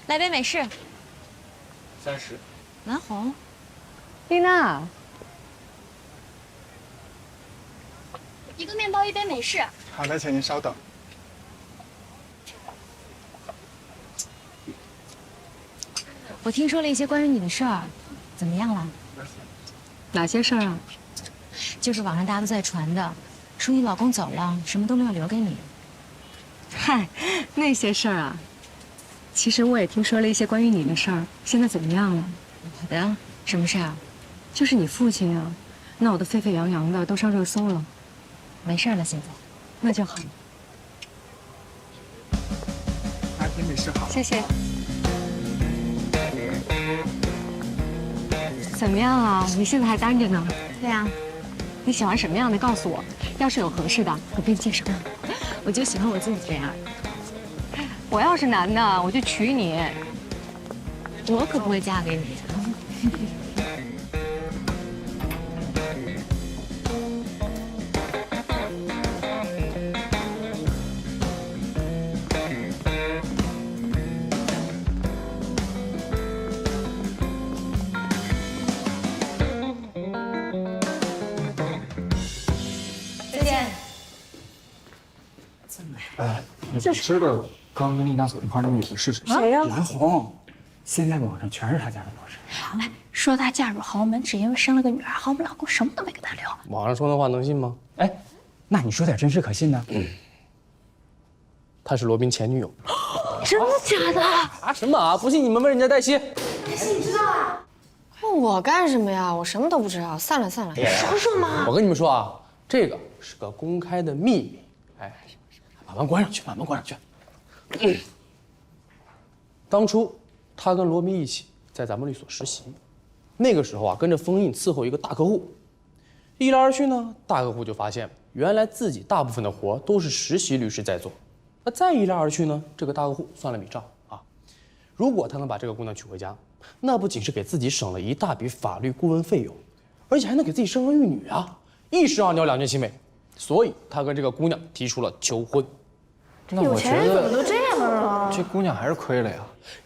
来杯美式。30。蓝红，丽娜，一个面包，一杯美式。好的，请您稍等。我听说了一些关于你的事儿，怎么样了？哪些事儿啊？就是网上大家都在传的，说你老公走了，什么都没有留给你。嗨，那些事儿啊，其实我也听说了一些关于你的事儿。现在怎么样了？好的，什么事儿？就是你父亲啊，闹得沸沸扬扬的，都上热搜了。没事了，现在。那就好，来杯美式好。谢谢。怎么样啊？你现在还单着呢？对啊，你喜欢什么样的？告诉我，要是有合适的，我给你介绍。我就喜欢我自己这样。我要是男的，我就娶你。我可不会嫁给你。再见。这吃的刚跟丽娜走一块那女的是谁？谁呀？蓝红，现在网上全是她家的故事。说她嫁入豪门只因为生了个女儿，豪门老公什么都没给她留。网上说的话能信吗？哎，那你说点真实可信的。她是罗宾前女友。真的假的？啊什么啊？不信你们问人家黛西。问我干什么呀？我什么都不知道。散了散了，说说嘛。我跟你们说啊，这个是个公开的秘密。哎，把门关上去，把门关上去。当初他跟罗宾一起在咱们律所实习，那个时候啊，跟着封印伺候一个大客户。一来二去呢，大客户就发现原来自己大部分的活都是实习律师在做。那再一来二去呢，这个大客户算了笔账啊，如果他能把这个姑娘娶回家，那不仅是给自己省了一大笔法律顾问费用，而且还能给自己生儿育女啊，一石二鸟，两全其美。所以他跟这个姑娘提出了求婚。那我觉得都这样了？这姑娘还是亏了呀。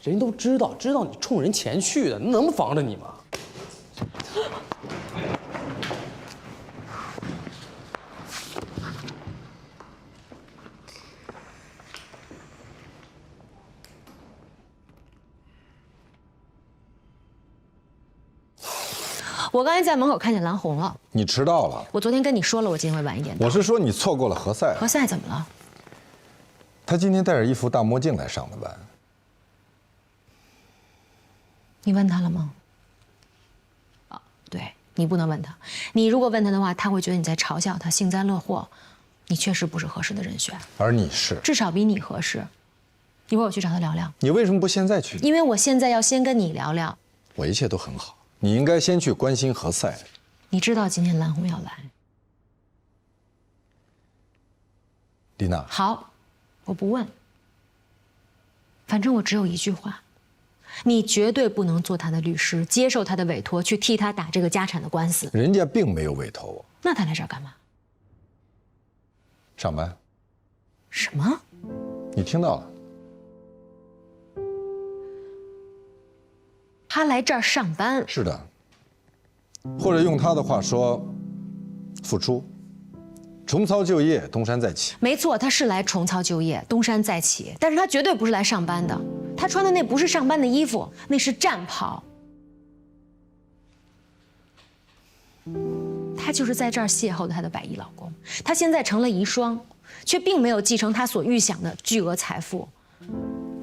人都知道你冲人钱去的，能防着你吗？我刚才在门口看见蓝红了。你迟到了。我昨天跟你说了，我今天会晚一点到。我是说你错过了何塞。何塞怎么了？他今天戴着一副大墨镜来上的班。你问他了吗？啊，对，你不能问他。你如果问他的话，他会觉得你在嘲笑他，幸灾乐祸。你确实不是合适的人选，而你是，至少比你合适。一会儿我去找他聊聊。你为什么不现在去？因为我现在要先跟你聊聊。我一切都很好，你应该先去关心何塞。你知道今天蓝红要来。丽娜，好，我不问。反正我只有一句话，你绝对不能做他的律师，接受他的委托，去替他打这个家产的官司。人家并没有委托我。那他来这儿干嘛？上班。什么？你听到了？他来这儿上班？是的。或者用他的话说，付出。重操旧业，东山再起。没错，他是来重操旧业，东山再起。但是他绝对不是来上班的，他穿的那不是上班的衣服，那是战袍。他就是在这儿邂逅的他的百亿老公，他现在成了遗孀，却并没有继承他所预想的巨额财富，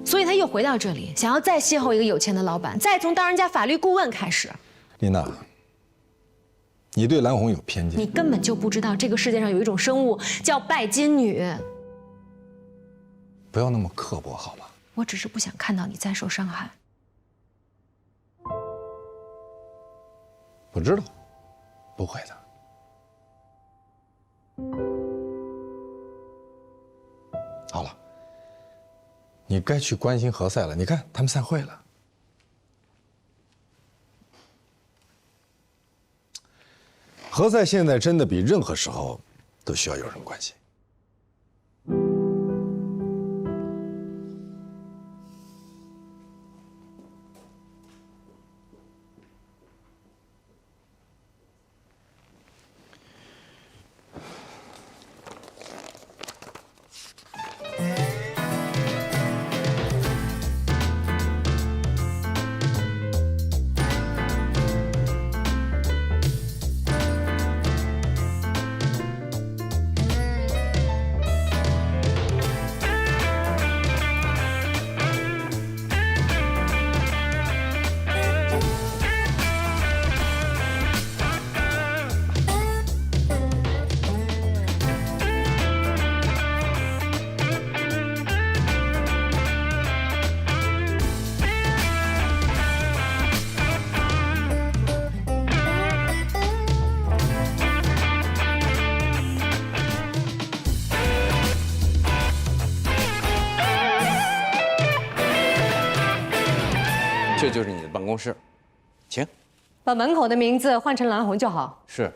所以他又回到这里，想要再邂逅一个有钱的老板，再从当人家法律顾问开始。丽娜，你对蓝红有偏见。你根本就不知道这个世界上有一种生物叫拜金女。不要那么刻薄好吗？我只是不想看到你再受伤害。我知道，不会的。好了，你该去关心何塞了。你看，他们散会了。何塞现在真的比任何时候都需要有人关心。这就是你的办公室，请。把门口的名字换成蓝红就好。是，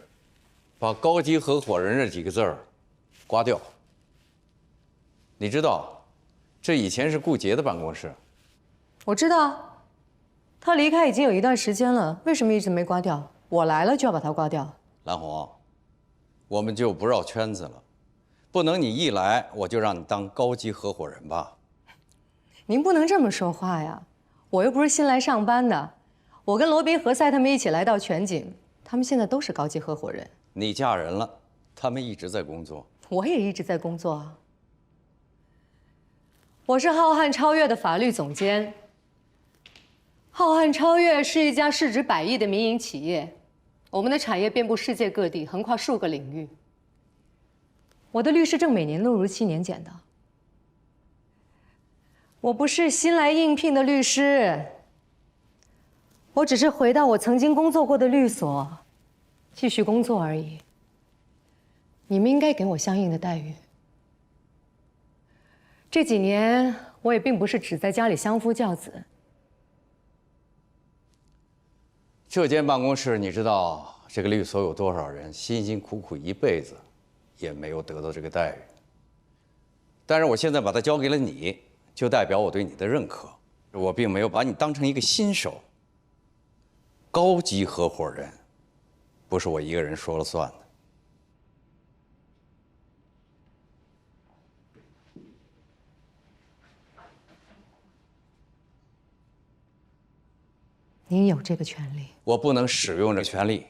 把高级合伙人这几个字儿刮掉。你知道，这以前是顾杰的办公室。我知道，他离开已经有一段时间了，为什么一直没刮掉？我来了就要把它刮掉。蓝红，我们就不绕圈子了，不能你一来我就让你当高级合伙人吧？您不能这么说话呀，我又不是新来上班的，我跟罗宾、何塞他们一起来到全景，他们现在都是高级合伙人。你嫁人了，他们一直在工作。我也一直在工作啊。我是浩瀚超越的法律总监。浩瀚超越是一家市值100亿的民营企业，我们的产业遍布世界各地，横跨数个领域。我的律师证每年都如期年检的。我不是新来应聘的律师，我只是回到我曾经工作过的律所，继续工作而已。你们应该给我相应的待遇。这几年我也并不是只在家里相夫教子。这间办公室，你知道这个律所有多少人辛辛苦苦一辈子，也没有得到这个待遇。但是我现在把它交给了你，就代表我对你的认可。我并没有把你当成一个新手。高级合伙人，不是我一个人说了算的。您有这个权利，我不能使用这权利，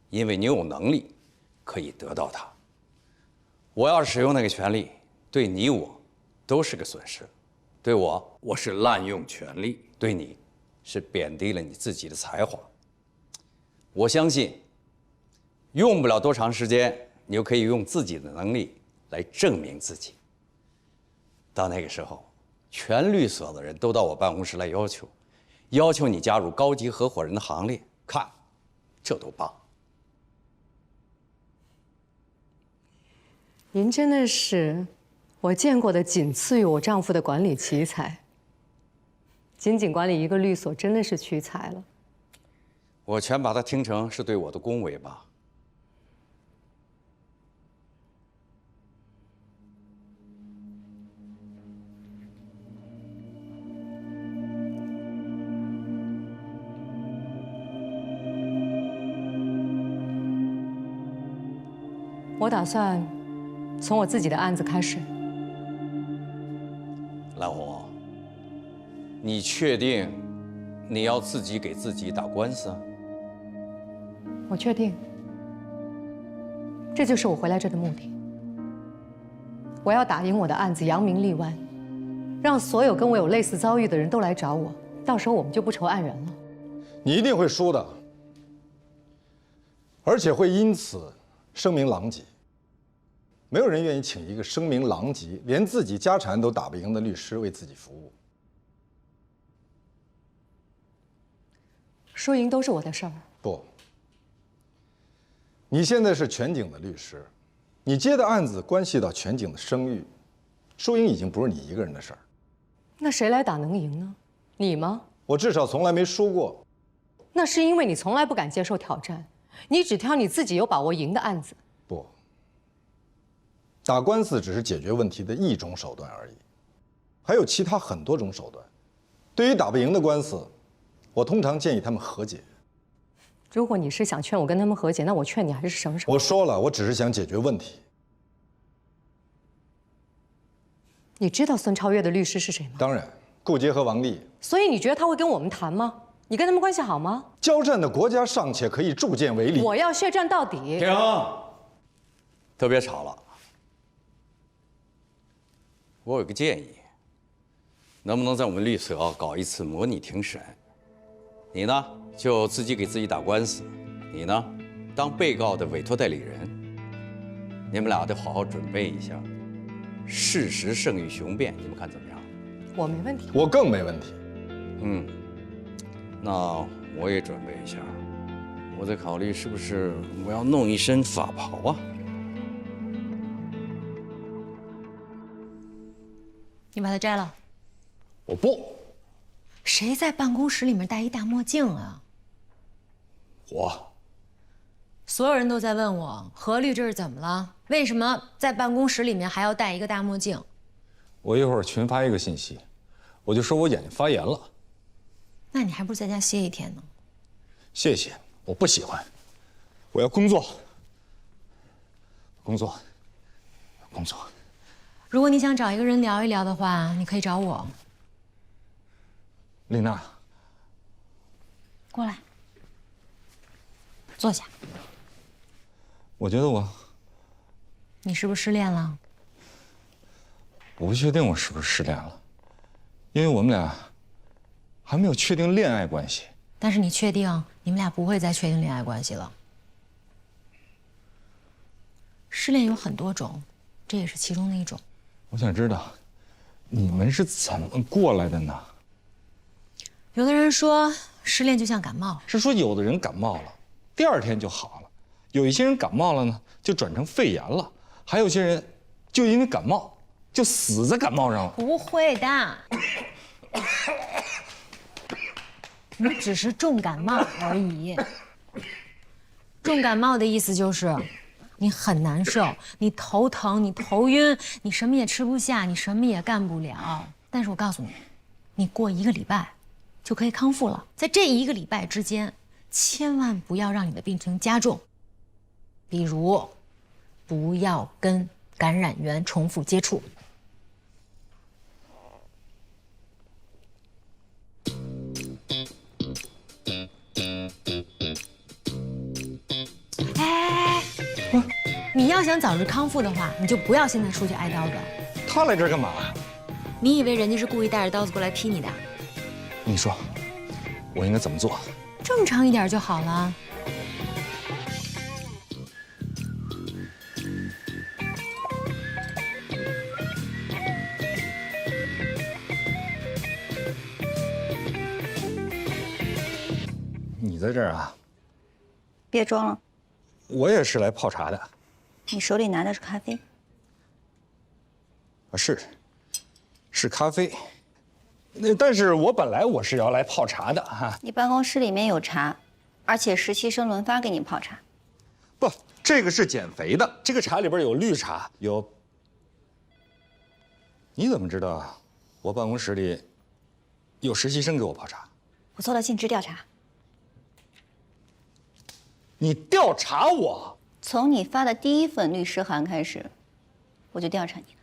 因为你有能力可以得到它。我要是使用那个权利，对你我都是个损失。对我是滥用权力；对你，是贬低了你自己的才华。我相信，用不了多长时间，你就可以用自己的能力来证明自己。到那个时候，全律所的人都到我办公室来要求你加入高级合伙人的行列，看，这多棒！您真的是我见过的仅次于我丈夫的管理奇才。仅仅管理一个律所真的是屈才了。我全把它听成是对我的恭维吧。我打算从我自己的案子开始。蓝红，你确定你要自己给自己打官司啊？我确定，这就是我回来这的目的。我要打赢我的案子，扬名立万，让所有跟我有类似遭遇的人都来找我，到时候我们就不愁案源了。你一定会输的，而且会因此声名狼藉。没有人愿意请一个声名狼藉、连自己家产都打不赢的律师为自己服务。输赢都是我的事儿。不，你现在是全景的律师，你接的案子关系到全景的声誉，输赢已经不是你一个人的事儿。那谁来打能赢呢？你吗？我至少从来没输过。那是因为你从来不敢接受挑战，你只挑你自己有把握赢的案子。不，打官司只是解决问题的一种手段而已，还有其他很多种手段。对于打不赢的官司，我通常建议他们和解。如果你是想劝我跟他们和解，那我劝你还是省省。我说了，我只是想解决问题。你知道孙超越的律师是谁吗？当然，顾杰和王丽。所以你觉得他会跟我们谈吗？你跟他们关系好吗？交战的国家尚且可以铸剑为犁。我要血战到底。停！都别吵了。我有个建议，能不能在我们律所搞一次模拟庭审？你呢，就自己给自己打官司；你呢，当被告的委托代理人。你们俩得好好准备一下，事实胜于雄辩，你们看怎么样？我没问题。我更没问题。那我也准备一下。我在考虑是不是我要弄一身法袍啊？你把它摘了。我不。谁谁在办公室里面戴一大墨镜啊？我。所有人都在问我何律这是怎么了？为什么在办公室里面还要戴一个大墨镜？我一会儿群发一个信息，我就说我眼睛发炎了。那你还不如在家歇一天呢。谢谢，我不喜欢，我要工作。工作。如果你想找一个人聊一聊的话，你可以找我。丽娜，过来，坐下。我觉得你是不是失恋了？我不确定我是不是失恋了，因为我们俩还没有确定恋爱关系。但是你确定你们俩不会再确定恋爱关系了？失恋有很多种，这也是其中的一种。我想知道，你们是怎么过来的呢？有的人说失恋就像感冒，是说有的人感冒了，第二天就好了；有一些人感冒了呢，就转成肺炎了；还有些人就因为感冒就死在感冒上了。不会的，你只是重感冒而已。重感冒的意思就是你很难受，你头疼，你头晕，你什么也吃不下，你什么也干不了。但是我告诉你，你过1个礼拜就可以康复了。在这1个礼拜之间，千万不要让你的病情加重，比如不要跟感染源重复接触。你要想早日康复的话，你就不要现在出去挨刀子。他来这儿干嘛？你以为人家是故意带着刀子过来劈你的？你说，我应该怎么做？正常一点就好了。你在这儿啊？别装了，我也是来泡茶的。你手里拿的是咖啡。啊，是咖啡。但是我本来我是要来泡茶的哈。你办公室里面有茶，而且实习生轮番给你泡茶。不，这个是减肥的。这个茶里边有绿茶，有。你怎么知道我办公室里有实习生给我泡茶？我做了尽职调查。你调查我？从你发的第1份律师函开始，我就调查你了。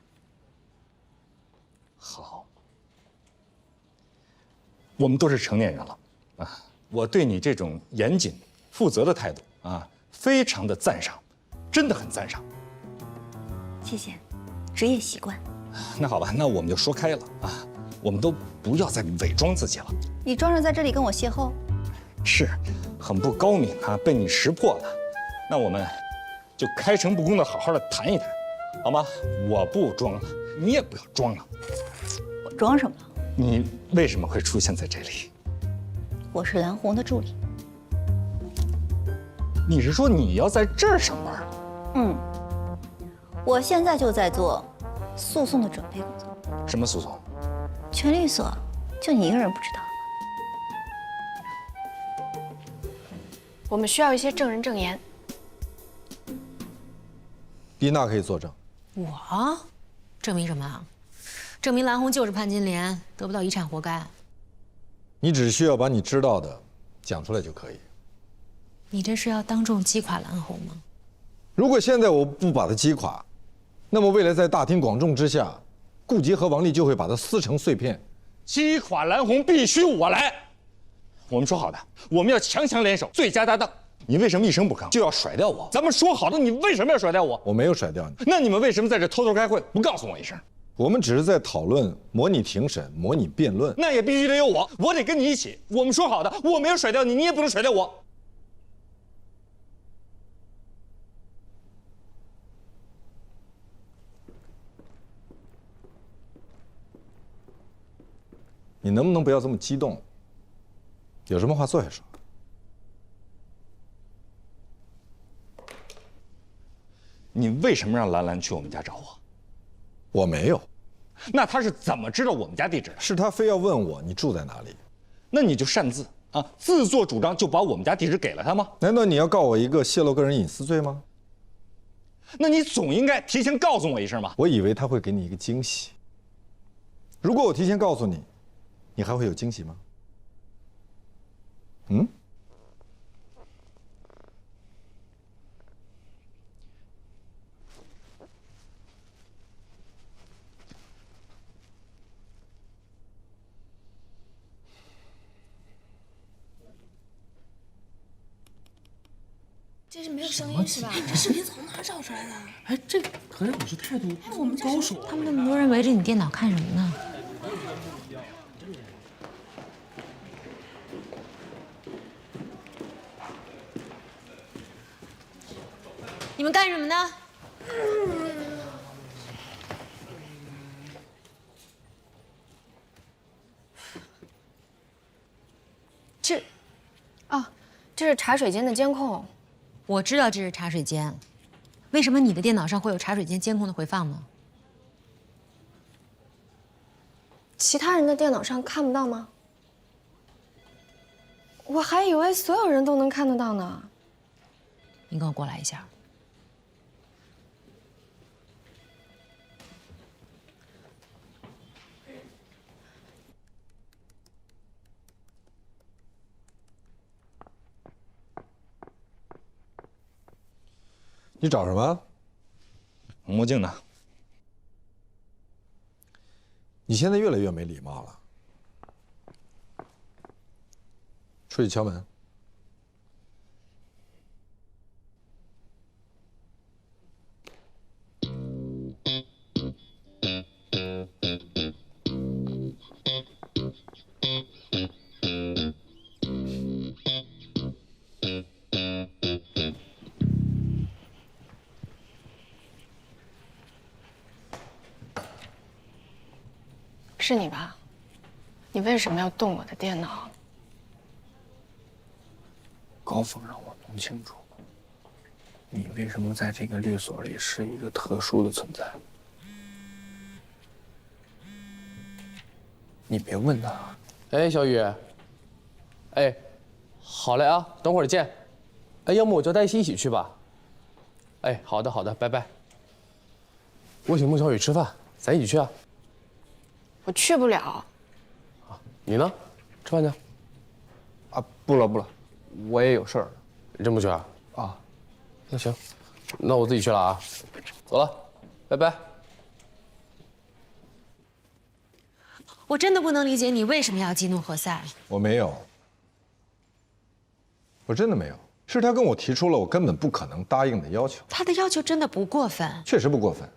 好，我们都是成年人了啊，我对你这种严谨、负责的态度啊，非常的赞赏，真的很赞赏。谢谢，职业习惯。那好吧，那我们就说开了啊，我们都不要再伪装自己了。你装着在这里跟我邂逅，是，很不高明啊，被你识破了。那我们就开诚布公的好好的谈一谈，好吗？我不装了，你也不要装了。我装什么了？你为什么会出现在这里？我是蓝红的助理。你是说你要在这儿上班？嗯，我现在就在做诉讼的准备工作。什么诉讼？全律所，就你一个人不知道。我们需要一些证人证言。丽娜可以作证。我证明什么啊？证明蓝红就是潘金莲，得不到遗产活该。你只需要把你知道的讲出来就可以。你这是要当众击垮蓝红吗？如果现在我不把他击垮，那么未来在大庭广众之下，顾杰和王丽就会把他撕成碎片。击垮蓝红必须我来。我们说好的，我们要强强联手，最佳搭档。你为什么一声不吭就要甩掉我？咱们说好的，你为什么要甩掉我？我没有甩掉你。那你们为什么在这偷偷开会，不告诉我一声？我们只是在讨论模拟庭审、模拟辩论。那也必须得有我，我得跟你一起。我们说好的，我没有甩掉你，你也不能甩掉我。你能不能不要这么激动？有什么话坐下说。你为什么让兰兰去我们家找我？我没有。那她是怎么知道我们家地址的？是她非要问我你住在哪里。那你就擅自自作主张就把我们家地址给了他吗？难道你要告我一个泄露个人隐私罪吗？那你总应该提前告诉我一声吧。我以为他会给你一个惊喜。如果我提前告诉你，你还会有惊喜吗？嗯？这是没有声音是吧？这视频从哪找出来的？哎，这合着我是态度高手。他们那么多人围着你电脑看什么呢？你们干什么呢？这是茶水间的监控。我知道这是茶水间，为什么你的电脑上会有茶水间监控的回放呢？其他人的电脑上看不到吗？我还以为所有人都能看得到呢。你跟我过来一下。你找什么？墨镜呢？你现在越来越没礼貌了。出去敲门。是你吧？你为什么要动我的电脑？高峰让我弄清楚，你为什么在这个律所里是一个特殊的存在。你别问他。哎，小雨。哎，好嘞啊，等会儿见。哎，要么我叫黛西一起去吧。哎，好的好的，拜拜。我请孟小雨吃饭，咱一起去啊。我去不了。你呢？吃饭去。啊，不了不了，我也有事儿。你真不去啊？啊，那行，那我自己去了啊。走了，拜拜。我真的不能理解你为什么要激怒何塞。我没有，我真的没有，是他跟我提出了我根本不可能答应的要求。他的要求真的不过分，确实不过分，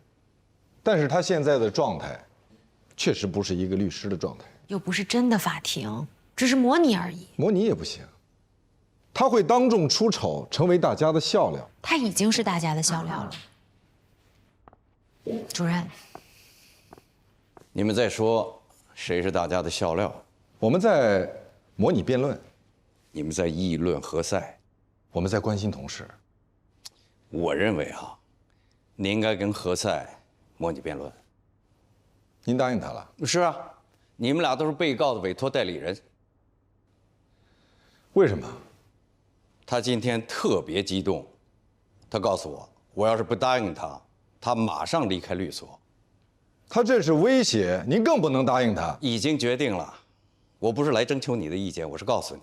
但是他现在的状态，确实不是一个律师的状态，又不是真的法庭，只是模拟而已。模拟也不行，他会当众出丑，成为大家的笑料。他已经是大家的笑料了。主任，你们在说谁是大家的笑料？我们在模拟辩论，你们在议论何塞？我们在关心同事。我认为你应该跟何塞模拟辩论。您答应他了？是啊，你们俩都是被告的委托代理人。为什么？他今天特别激动，他告诉我，我要是不答应他，他马上离开律所。他这是威胁，您更不能答应他。已经决定了，我不是来征求你的意见，我是告诉你，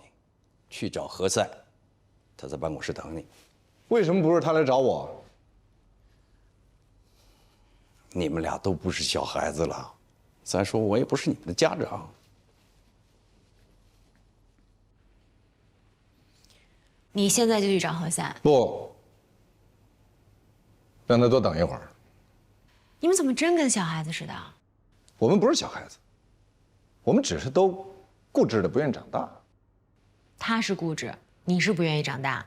去找何塞，他在办公室等你。为什么不是他来找我？你们俩都不是小孩子了，再说我也不是你们的家长。你现在就去找何塞。不，让他多等一会儿。你们怎么真跟小孩子似的？我们不是小孩子，我们只是都固执的不愿长大。他是固执，你是不愿意长大。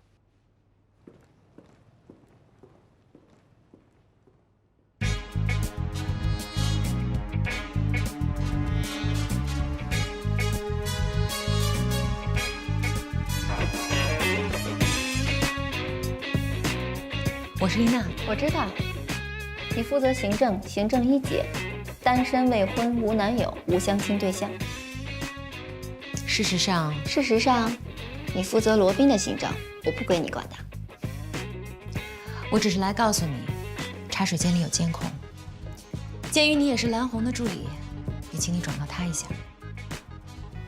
我是丽娜，我知道，你负责行政，行政一姐，单身未婚，无男友，无相亲对象。事实上，你负责罗宾的行账，我不归你管的。我只是来告诉你，茶水间里有监控。鉴于你也是蓝红的助理，也请你转告他一下。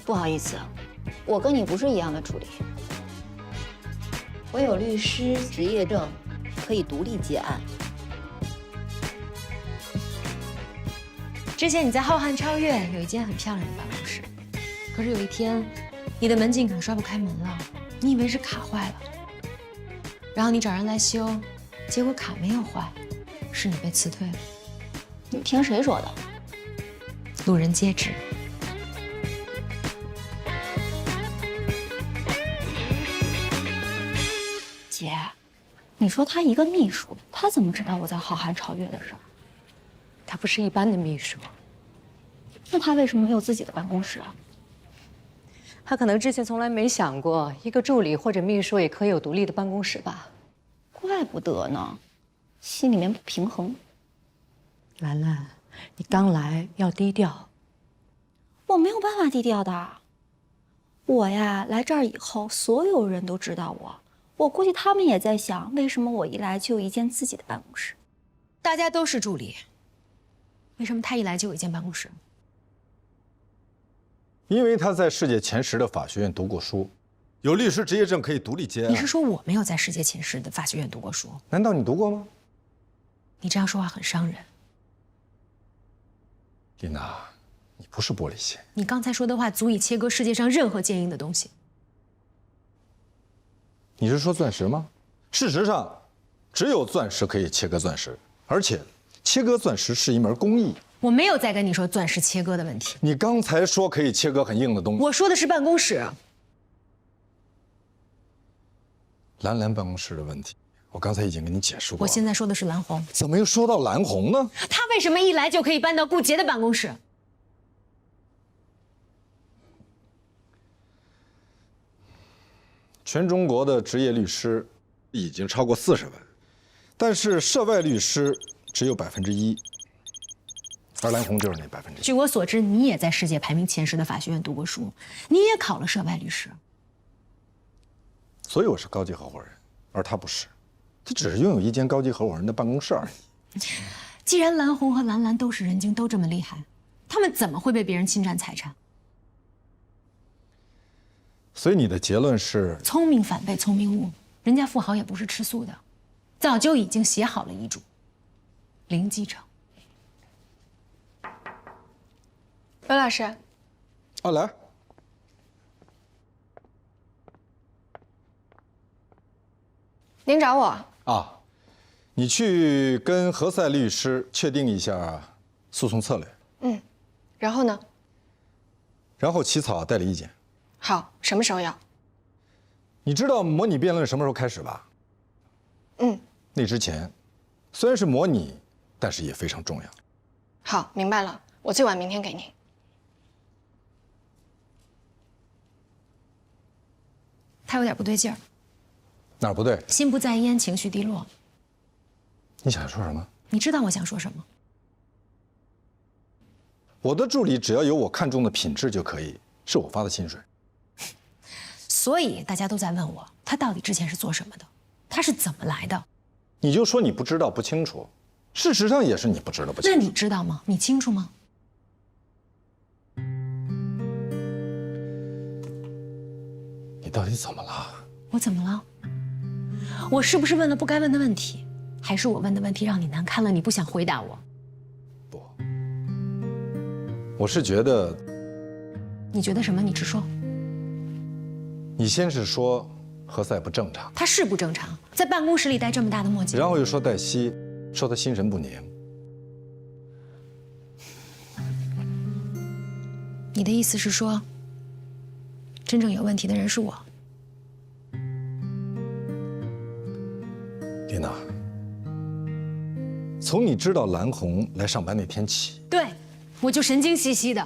不好意思，我跟你不是一样的助理。我有律师执业证，可以独立接案。之前你在浩瀚超越有一间很漂亮的办公室，可是有一天，你的门禁卡刷不开门了，你以为是卡坏了，然后你找人来修，结果卡没有坏，是你被辞退了。你听谁说的？路人皆知。姐，你说他一个秘书，他怎么知道我在浩瀚超越的事儿？他不是一般的秘书，那他为什么没有自己的办公室啊？他可能之前从来没想过，一个助理或者秘书也可以有独立的办公室吧？怪不得呢，心里面不平衡。兰兰，你刚来要低调。我没有办法低调的。我呀，来这儿以后，所有人都知道我。我估计他们也在想，为什么我一来就有一间自己的办公室？大家都是助理，为什么他一来就有一间办公室？因为他在世界前10的法学院读过书，有律师执业证可以独立接案。你是说我没有在世界前10的法学院读过书？难道你读过吗？你这样说话很伤人。丽娜，你不是玻璃心。你刚才说的话足以切割世界上任何坚硬的东西。你是说钻石吗？事实上，只有钻石可以切割钻石，而且切割钻石是一门工艺。我没有再跟你说钻石切割的问题。你刚才说可以切割很硬的东西。我说的是办公室。兰兰办公室的问题，我刚才已经跟你解释过了。我现在说的是蓝红。怎么又说到蓝红呢？他为什么一来就可以搬到顾杰的办公室？全中国的职业律师已经超过40万，但是涉外律师只有1%，而蓝红就是那1%。据我所知，你也在世界排名前10的法学院读过书，你也考了涉外律师。所以我是高级合伙人，而他不是，他只是拥有一间高级合伙人的办公室而已。既然蓝红和兰兰都是人精，都这么厉害，他们怎么会被别人侵占财产？所以你的结论是，聪明反被聪明误，人家富豪也不是吃素的，早就已经写好了遗嘱，零继承。罗老师，啊，来，您找我？啊，你去跟何塞律师确定一下诉讼策略，嗯，然后呢？然后起草代理意见。好，什么时候要？你知道模拟辩论什么时候开始吧？嗯，那之前，虽然是模拟，但是也非常重要。好，明白了，我最晚明天给您。他有点不对劲儿，哪儿不对？心不在焉，情绪低落。你想说什么？你知道我想说什么？我的助理只要有我看中的品质就可以，是我发的薪水。所以大家都在问我，他到底之前是做什么的？他是怎么来的？你就说你不知道不清楚，事实上也是你不知道不清楚。那你知道吗？你清楚吗？你到底怎么了？我怎么了？我是不是问了不该问的问题？还是我问的问题让你难堪了，你不想回答我？不，我是觉得，你觉得什么？你直说。你先是说何塞不正常，他是不正常，在办公室里戴这么大的墨镜，然后又说黛西，说他心神不宁。你的意思是说，真正有问题的人是我？丽娜，从你知道蓝红来上班那天起，对，我就神经兮兮的。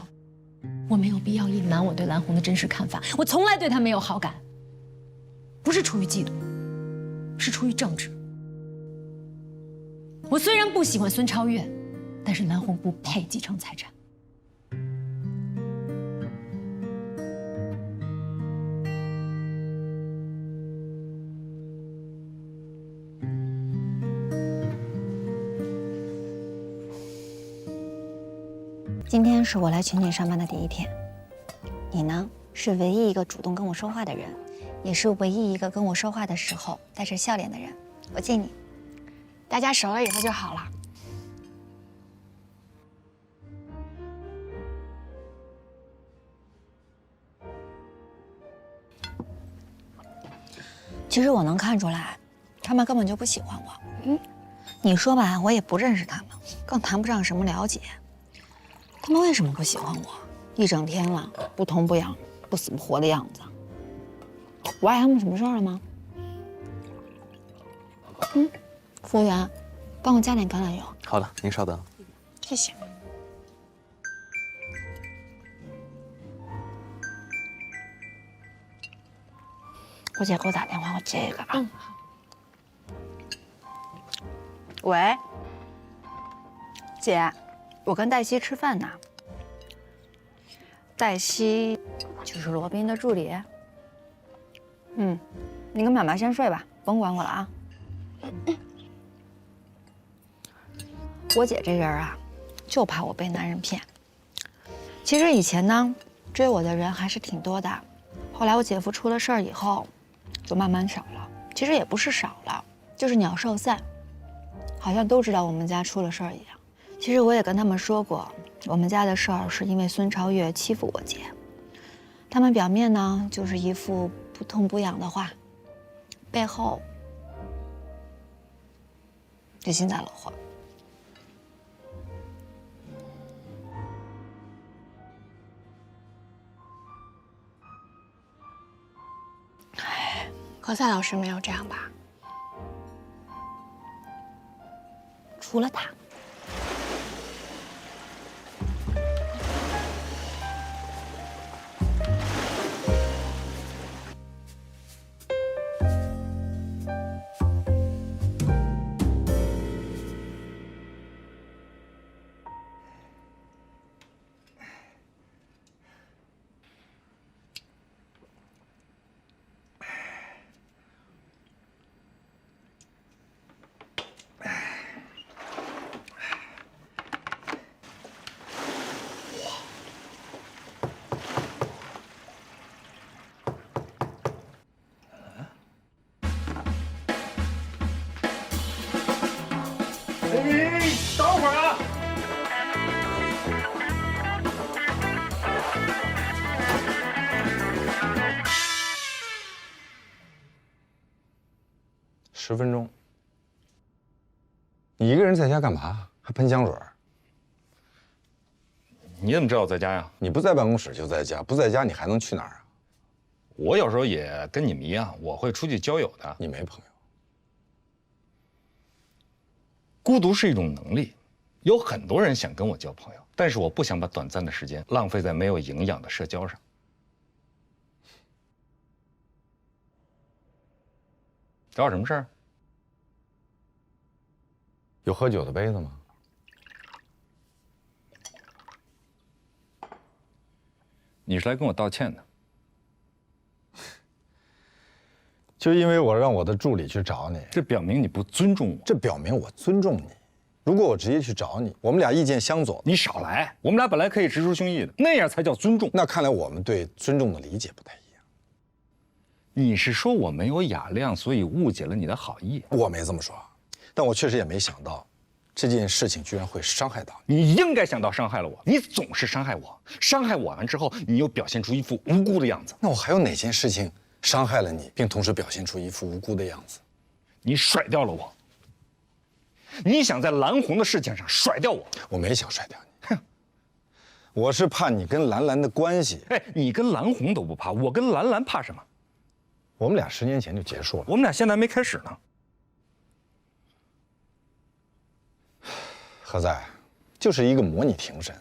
我没有必要隐瞒我对蓝红的真实看法，我从来对他没有好感，不是出于嫉妒，是出于正直。我虽然不喜欢孙超越，但是蓝红不配继承财产。今天是我来群锦上班的第1天，你呢是唯一一个主动跟我说话的人，也是唯一一个跟我说话的时候带着笑脸的人。我敬你。大家熟了以后就好了。其实我能看出来，他们根本就不喜欢我。你说吧，我也不认识他们，更谈不上什么了解。他们为什么不喜欢我？一整天了，不痛不痒、不死不活的样子。我碍他们什么事儿了吗？服务员，帮我加点橄榄油。好的，您稍等。谢谢。我姐给我打电话，我接一个啊。喂，姐，我跟黛西吃饭呢。黛西就是罗宾的助理。你跟妈妈先睡吧，甭管我了啊。我姐这人啊，就怕我被男人骗。其实以前呢，追我的人还是挺多的，后来我姐夫出了事儿以后，就慢慢少了。其实也不是少了，就是鸟兽散，好像都知道我们家出了事儿一样。其实我也跟他们说过，我们家的事儿是因为孙超越欺负我姐，他们表面呢就是一副不痛不痒的话，背后就幸灾乐祸。何赛老师没有这样吧？除了他。等会儿啊！10分钟。你一个人在家干嘛？还喷香水？你怎么知道我在家呀？你不在办公室就在家，不在家你还能去哪儿啊？我有时候也跟你们一样，我会出去交友的。你没朋友。孤独是一种能力，有很多人想跟我交朋友，但是我不想把短暂的时间浪费在没有营养的社交上。找我什么事儿？有喝酒的杯子吗？你是来跟我道歉的？就因为我让我的助理去找你，这表明你不尊重我。这表明我尊重你。如果我直接去找你，我们俩意见相左，你少来！我们俩本来可以直抒胸臆的，那样才叫尊重。那看来我们对尊重的理解不太一样。你是说我没有雅量，所以误解了你的好意？我没这么说，但我确实也没想到，这件事情居然会伤害到你。你应该想到伤害了我，你总是伤害我，伤害我完之后，你又表现出一副无辜的样子。那我还有哪件事情伤害了你，并同时表现出一副无辜的样子？你甩掉了我，你想在蓝红的事情上甩掉我。我没想甩掉你，哼，我是怕你跟兰兰的关系。哎，你跟蓝红都不怕，我跟兰兰怕什么？我们俩10年前就结束了，我们俩现在还没开始呢。何在，就是一个模拟庭审，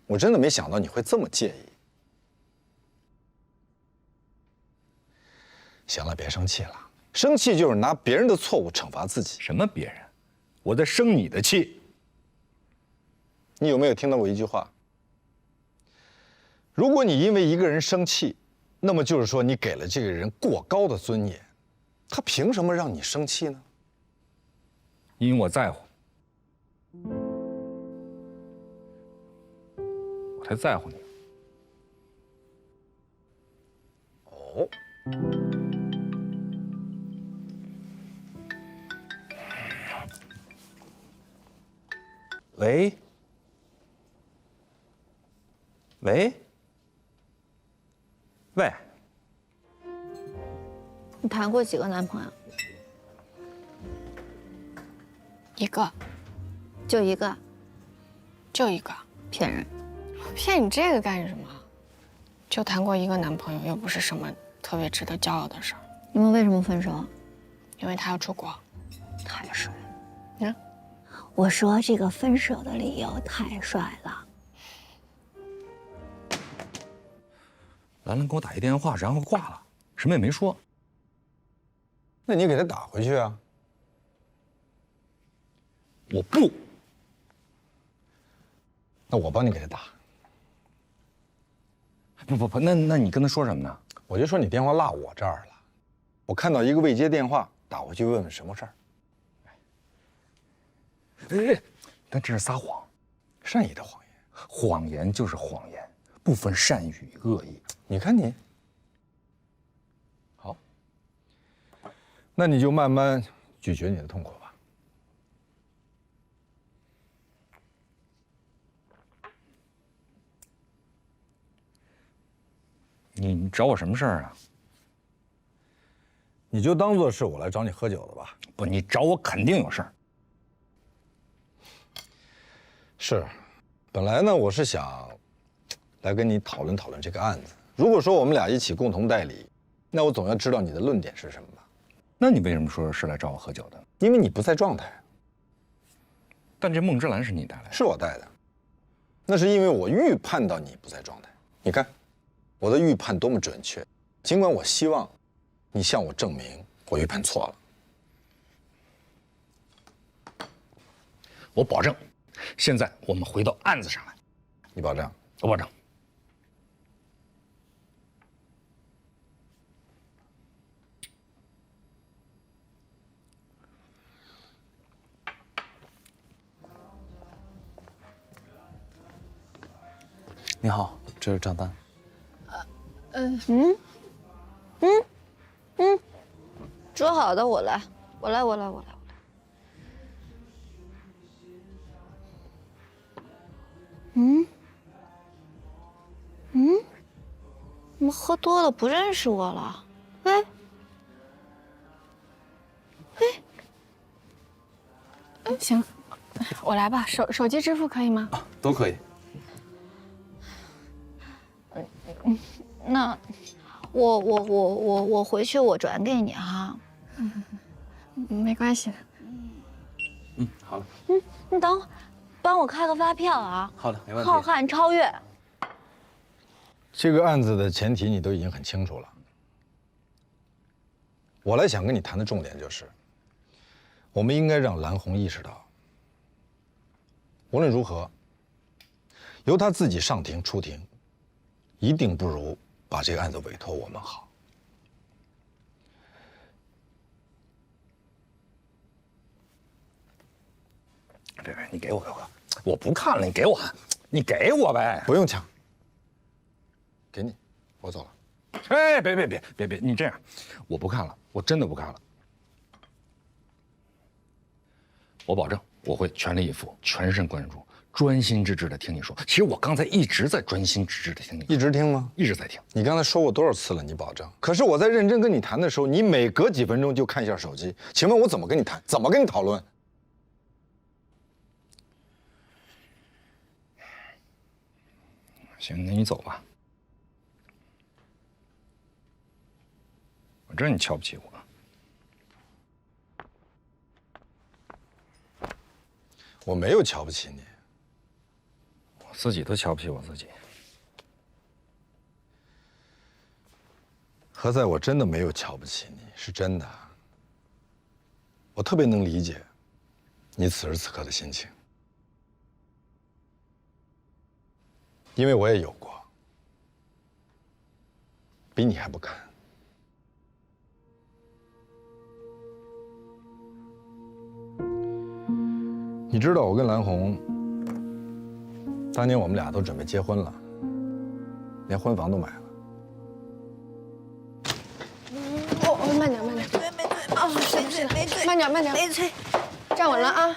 我真的没想到你会这么介意。行了，别生气了，生气就是拿别人的错误惩罚自己。什么别人？我在生你的气。你有没有听到过一句话？如果你因为一个人生气，那么就是说你给了这个人过高的尊严，他凭什么让你生气呢？因为我在乎。才在乎你。哦。喂，喂，喂，你谈过几个男朋友？一个，就一个，就一个，骗人。骗你这个干什么？就谈过一个男朋友，又不是什么特别值得骄傲的事儿。你们为什么分手？因为他要出国。太帅了。嗯，我说这个分手的理由太帅了。兰兰给我打一电话，然后挂了，什么也没说。那你给他打回去啊。我不。那我帮你给他打。不，那你跟他说什么呢？我就说你电话落我这儿了，我看到一个未接电话，打回去问问什么事儿。哎，但这是撒谎，善意的谎言。谎言就是谎言，不分善意与恶意。你看你，好，那你就慢慢咀嚼你的痛苦吧。你找我什么事儿啊？你就当做是我来找你喝酒的吧。不，你找我肯定有事儿。是，本来呢，我是想来跟你讨论讨论这个案子。如果说我们俩一起共同代理，那我总要知道你的论点是什么吧？那你为什么说是来找我喝酒的？因为你不在状态。但这孟芝兰是你带来的，是我带的，那是因为我预判到你不在状态。你看，我的预判多么准确。尽管我希望你向我证明我预判错了。我保证。现在我们回到案子上来。你保证？我保证。你好，这是账单。说好的，我来。怎么喝多了不认识我了？行，我来吧。手机支付可以吗？都可以。那我回去我转给你哈。没关系的。好了。你等会儿，帮我开个发票啊。好的，没问题。浩瀚超越。这个案子的前提你都已经很清楚了。我来想跟你谈的重点就是，我们应该让蓝红意识到，无论如何，由他自己上庭出庭，一定不如把这个案子委托我们好。别，你给我，我不看了，你给我，你给我呗。不用抢，给你，我走了。哎，别，你这样，我不看了，我真的不看了。我保证我会全力以赴，全神贯注，专心致志的听你说。其实我刚才一直在专心致志的听你说。一直听吗？一直在听。你刚才说过多少次了？你保证？可是我在认真跟你谈的时候，你每隔几分钟就看一下手机。请问我怎么跟你谈？怎么跟你讨论？行，那你走吧。我知道你瞧不起我。我没有瞧不起你，我自己都瞧不起我自己。何塞，我真的没有瞧不起你，是真的。我特别能理解你此时此刻的心情，因为我也有过，比你还不堪。你知道我跟蓝红，当年我们俩都准备结婚了。连婚房都买了。哦，慢点，慢点。啊，是的，是的，慢点，慢点。没吹，站稳了啊。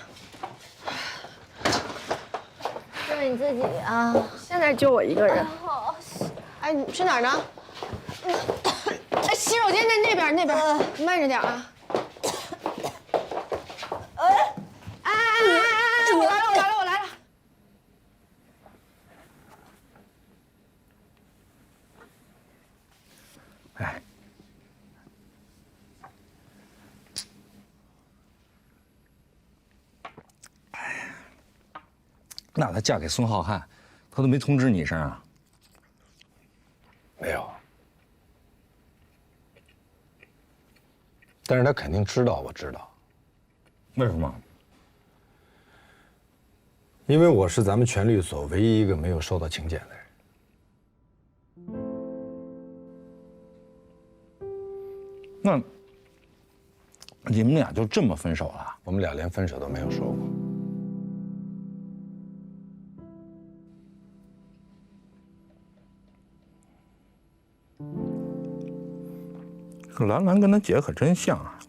就是你自己啊。现在就我一个人。哎，你去哪儿呢？哎，洗手间在那边，那边。慢着点啊。我来了，我来了，我来了。哎，那她嫁给孙浩瀚，她都没通知你一声啊？没有。但是他肯定知道，我知道。为什么？因为我是咱们全律所唯一一个没有收到请柬的人。那你们俩就这么分手了？我们俩连分手都没有说过。这兰兰跟她姐可真像啊，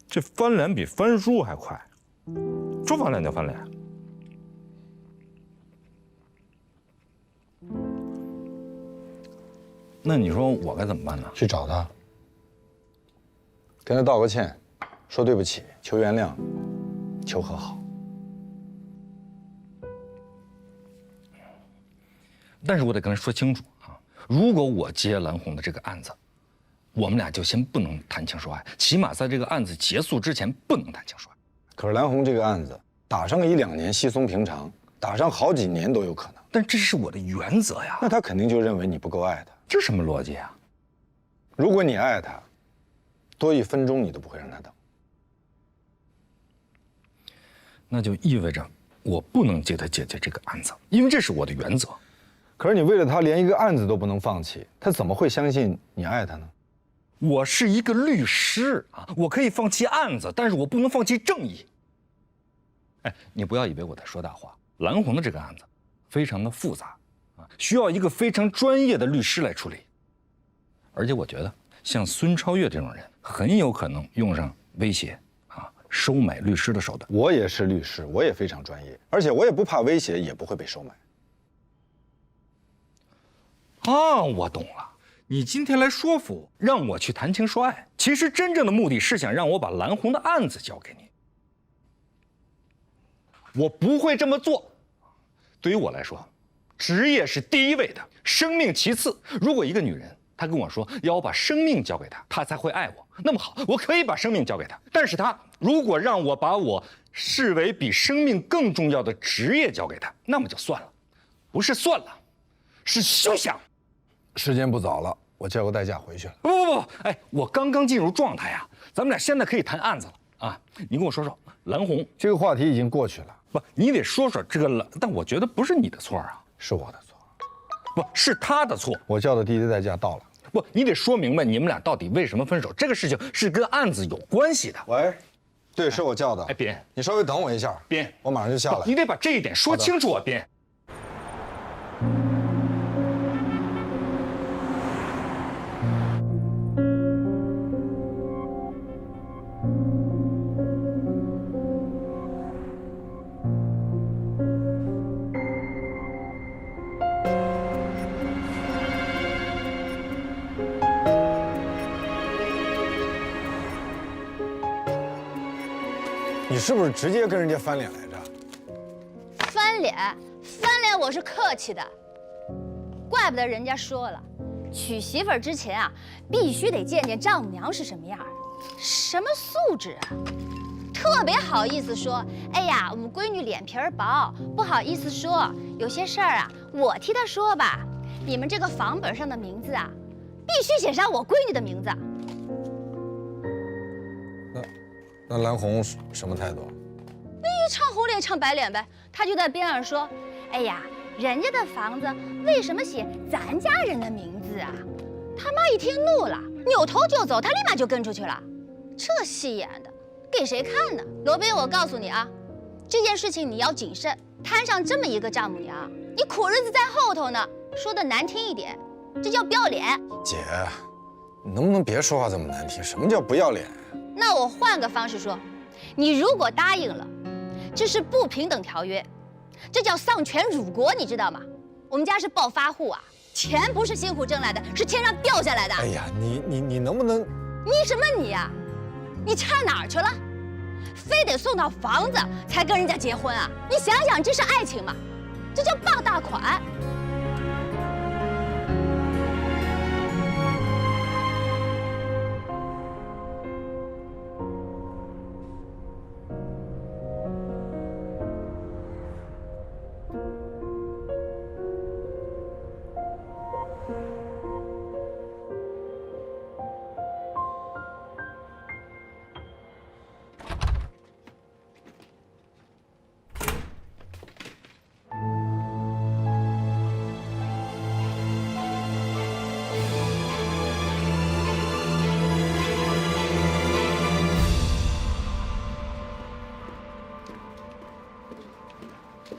这翻脸比翻书还快，说翻脸就翻脸。那你说我该怎么办呢？去找他，跟他道个歉，说对不起，求原谅，求和好。但是我得跟他说清楚啊，如果我接蓝红的这个案子，我们俩就先不能谈情说爱，起码在这个案子结束之前不能谈情说爱。可是蓝红这个案子打上个1-2年稀松平常，打上好几年都有可能。但这是我的原则呀。那他肯定就认为你不够爱他。这什么逻辑啊？如果你爱他，多1分钟你都不会让他等。那就意味着我不能接他姐姐这个案子，因为这是我的原则。可是你为了他连一个案子都不能放弃，他怎么会相信你爱他呢？我是一个律师啊，我可以放弃案子，但是我不能放弃正义。哎，你不要以为我在说大话，蓝红的这个案子非常的复杂啊，需要一个非常专业的律师来处理。而且我觉得像孙超越这种人，很有可能用上威胁啊、收买律师的手段。我也是律师，我也非常专业，而且我也不怕威胁，也不会被收买。啊，我懂了。你今天来说服让我去谈情说爱，其实真正的目的是想让我把蓝红的案子交给你。我不会这么做。对于我来说，职业是第一位的，生命其次。如果一个女人她跟我说要我把生命交给她，她才会爱我，那么好，我可以把生命交给她。但是她如果让我把我视为比生命更重要的职业交给她，那么就算了。不是算了，是休想。时间不早了，我叫个代驾回去了。不，哎，我刚刚进入状态呀，咱们俩现在可以谈案子了啊！你跟我说说，蓝红这个话题已经过去了。不，你得说说这个蓝，但我觉得不是你的错啊，是我的错，不是他的错。我叫的滴滴代驾到了。不，你得说明白你们俩到底为什么分手，这个事情是跟案子有关系的。喂，对，是我叫的。哎，斌，你稍微等我一下，斌，我马上就下来。你得把这一点说清楚啊，斌。你是不是直接跟人家翻脸来着？翻脸，我是客气的。怪不得人家说了，娶媳妇儿之前啊，必须得见见丈母娘是什么样儿，什么素质啊，特别好意思说，哎呀，我们闺女脸皮儿薄，不好意思说，有些事儿啊，我替她说吧。你们这个房本上的名字啊，必须写上我闺女的名字。那蓝红什么态度？一唱红脸唱白脸呗。他就在边上说：“哎呀，人家的房子为什么写咱家人的名字啊？”他妈一听怒了，扭头就走，他立马就跟出去了。这戏演的，给谁看呢？罗宾，我告诉你啊，这件事情你要谨慎。摊上这么一个丈母娘，你苦日子在后头呢。说的难听一点，这叫不要脸。姐，你能不能别说话这么难听？什么叫不要脸？那我换个方式说，你如果答应了，这是不平等条约，这叫丧权辱国，你知道吗？我们家是暴发户啊，钱不是辛苦挣来的，是天上掉下来的。哎呀，你能不能？你什么你呀？你差哪儿去了？非得送套房子才跟人家结婚啊？你想想，这是爱情吗？这叫傍大款。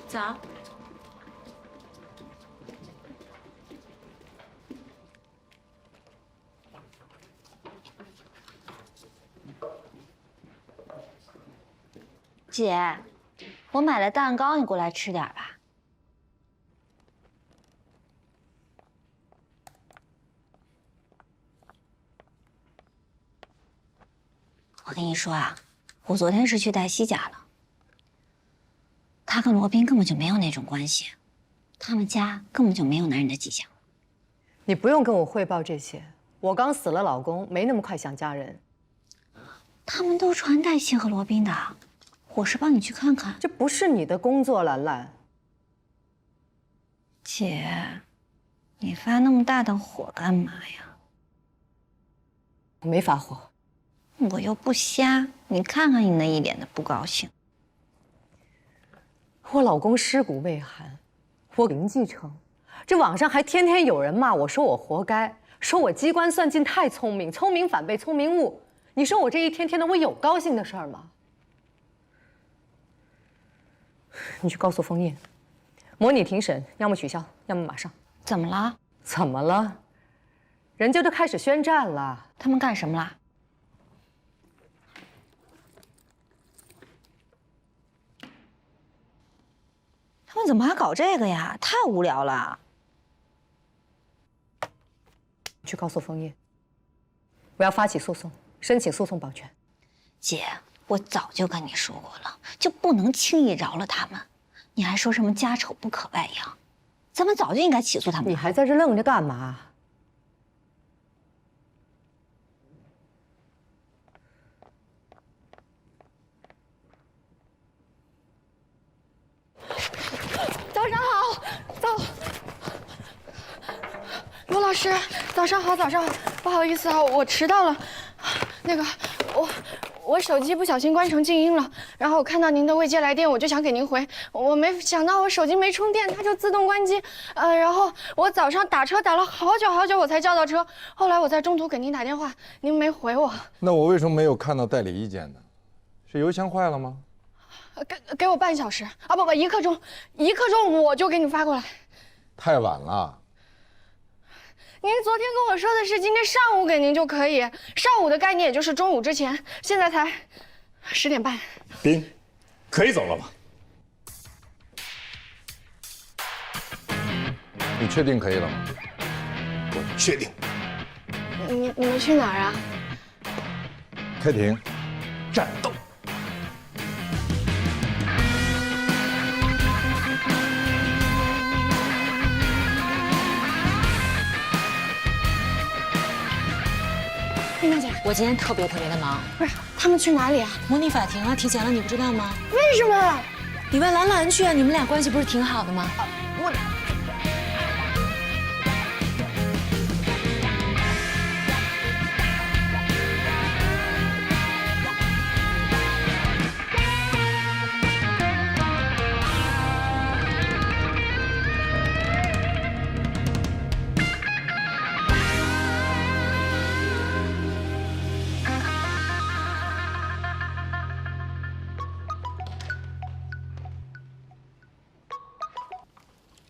早。姐，我买了蛋糕，你过来吃点吧。我跟你说啊，我昨天是去黛西家了。他跟罗宾根本就没有那种关系，他们家根本就没有男人的迹象。你不用跟我汇报这些，我刚死了老公，没那么快想嫁人。他们都传黛西和罗宾的，我是帮你去看看。这不是你的工作，兰兰。姐，你发那么大的火干嘛呀？我没发火，我又不瞎，你看看你那一脸的不高兴。我老公尸骨未寒，我零继承，这网上还天天有人骂我说我活该，说我机关算尽太聪明，聪明反被聪明误。你说我这一天天的，我有高兴的事儿吗？你去告诉封印，模拟庭审，要么取消，要么马上。怎么了？怎么了？人家都开始宣战了。他们干什么了？他们怎么还搞这个呀？太无聊了。去告诉封印，我要发起诉讼，申请诉讼保全。姐，我早就跟你说过了，就不能轻易饶了他们。你还说什么家丑不可外扬，咱们早就应该起诉他们。你还在这愣着干嘛？早上好，罗老师，早上好，早上好，不好意思啊，我迟到了。那个，我手机不小心关成静音了，然后我看到您的未接来电，我就想给您回，我没想到我手机没充电，它就自动关机。然后我早上打车打了好久好久，我才叫到车。后来我在中途给您打电话，您没回我。那我为什么没有看到代理意见呢？是邮箱坏了吗？给我半小时啊，不，1刻钟，1刻钟我就给你发过来。太晚了。您昨天跟我说的是今天上午给您就可以，上午的概念也就是中午之前，现在才10点半。斌，可以走了吗？你确定可以了吗？我确定。你们去哪儿啊？开庭，战斗。丽娜姐，我今天特别的忙。不是，他们去哪里啊？模拟法庭啊，提前了，你不知道吗？为什么？你问兰兰去啊，你们俩关系不是挺好的吗？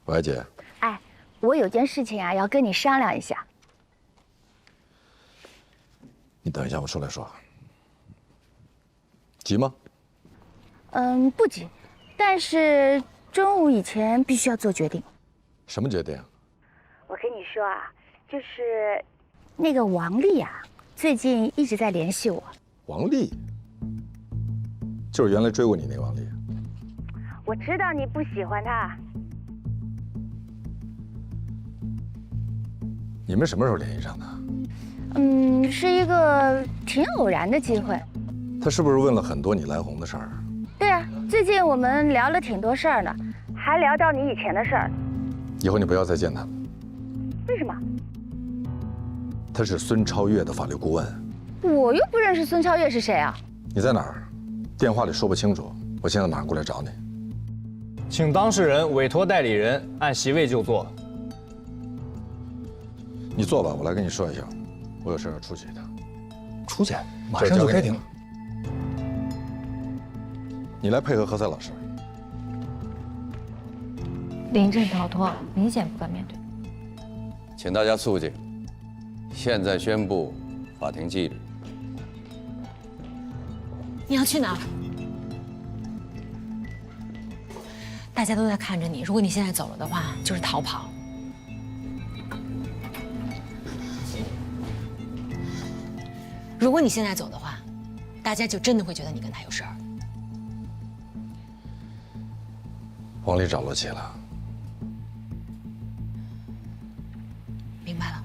白姐，哎，我有件事情啊，要跟你商量一下。你等一下，我出来说。急吗？不急，但是中午以前必须要做决定。什么决定？我跟你说啊，就是那个王丽啊，最近一直在联系我。王丽，就是原来追过你那个王丽。我知道你不喜欢她。你们什么时候联系上的？是一个挺偶然的机会。他是不是问了很多你蓝红的事儿？对啊，最近我们聊了挺多事儿呢，还聊到你以前的事儿。以后你不要再见他了。为什么？他是孙超越的法律顾问。我又不认识孙超越是谁啊？你在哪儿？电话里说不清楚，我现在马上过来找你。请当事人委托代理人按席位就坐。你坐吧，我来跟你说一下，我有事要出去一趟。出去，马上就开庭。你来配合何塞老师。临阵逃脱，明显不敢面对。请大家肃静。现在宣布法庭纪律。你要去哪儿？大家都在看着你，如果你现在走了的话，就是逃跑。如果你现在走的话，大家就真的会觉得你跟他有事儿。王丽找罗琦了。明白了。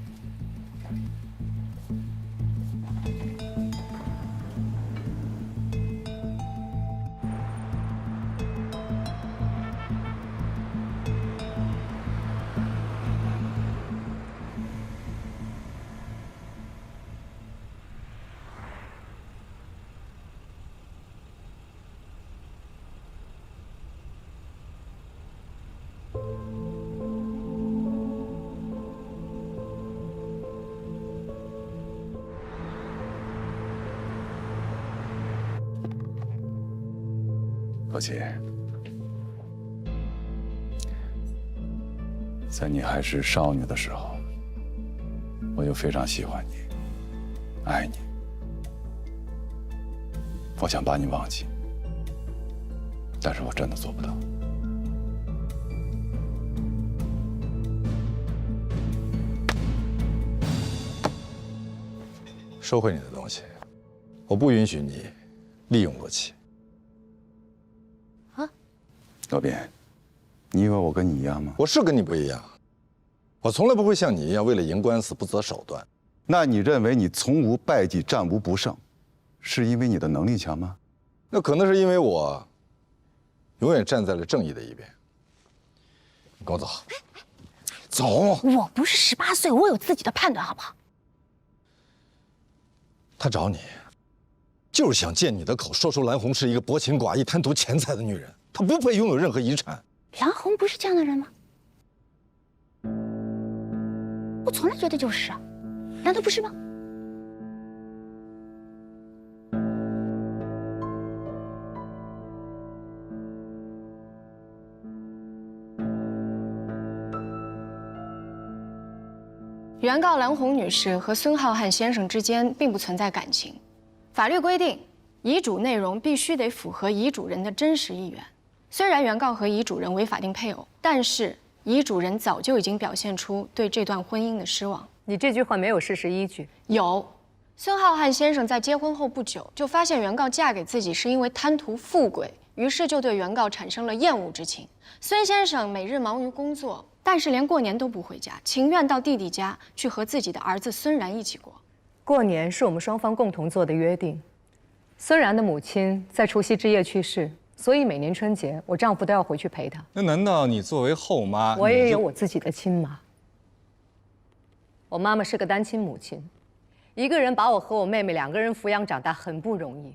罗琦，在你还是少女的时候，我就非常喜欢你，爱你。我想把你忘记，但是我真的做不到。收回你的东西，我不允许你利用罗琦。罗宾，你以为我跟你一样吗？我是跟你不一样，我从来不会像你一样为了赢官司不择手段。那你认为你从无败绩、战无不胜，是因为你的能力强吗？那可能是因为我永远站在了正义的一边。你跟我走，走。我不是18岁，我有自己的判断，好不好？他找你，就是想借你的口说出蓝红是一个薄情寡义、贪图钱财的女人，她不配拥有任何遗产。蓝红不是这样的人吗？我从来觉得就是啊，难道不是吗？原告蓝红女士和孙浩瀚先生之间并不存在感情。法律规定，遗嘱内容必须得符合遗嘱人的真实意愿。虽然原告和遗嘱人为法定配偶，但是遗嘱人早就已经表现出对这段婚姻的失望。你这句话没有事实依据。有，孙浩瀚先生在结婚后不久就发现原告嫁给自己是因为贪图富贵，于是就对原告产生了厌恶之情。孙先生每日忙于工作，但是连过年都不回家，情愿到弟弟家去和自己的儿子孙然一起过。过年是我们双方共同做的约定。孙然的母亲在除夕之夜去世，所以每年春节我丈夫都要回去陪她。那难道你作为后妈，我也有我自己的亲妈。我妈妈是个单亲母亲，一个人把我和我妹妹2个人抚养长大很不容易。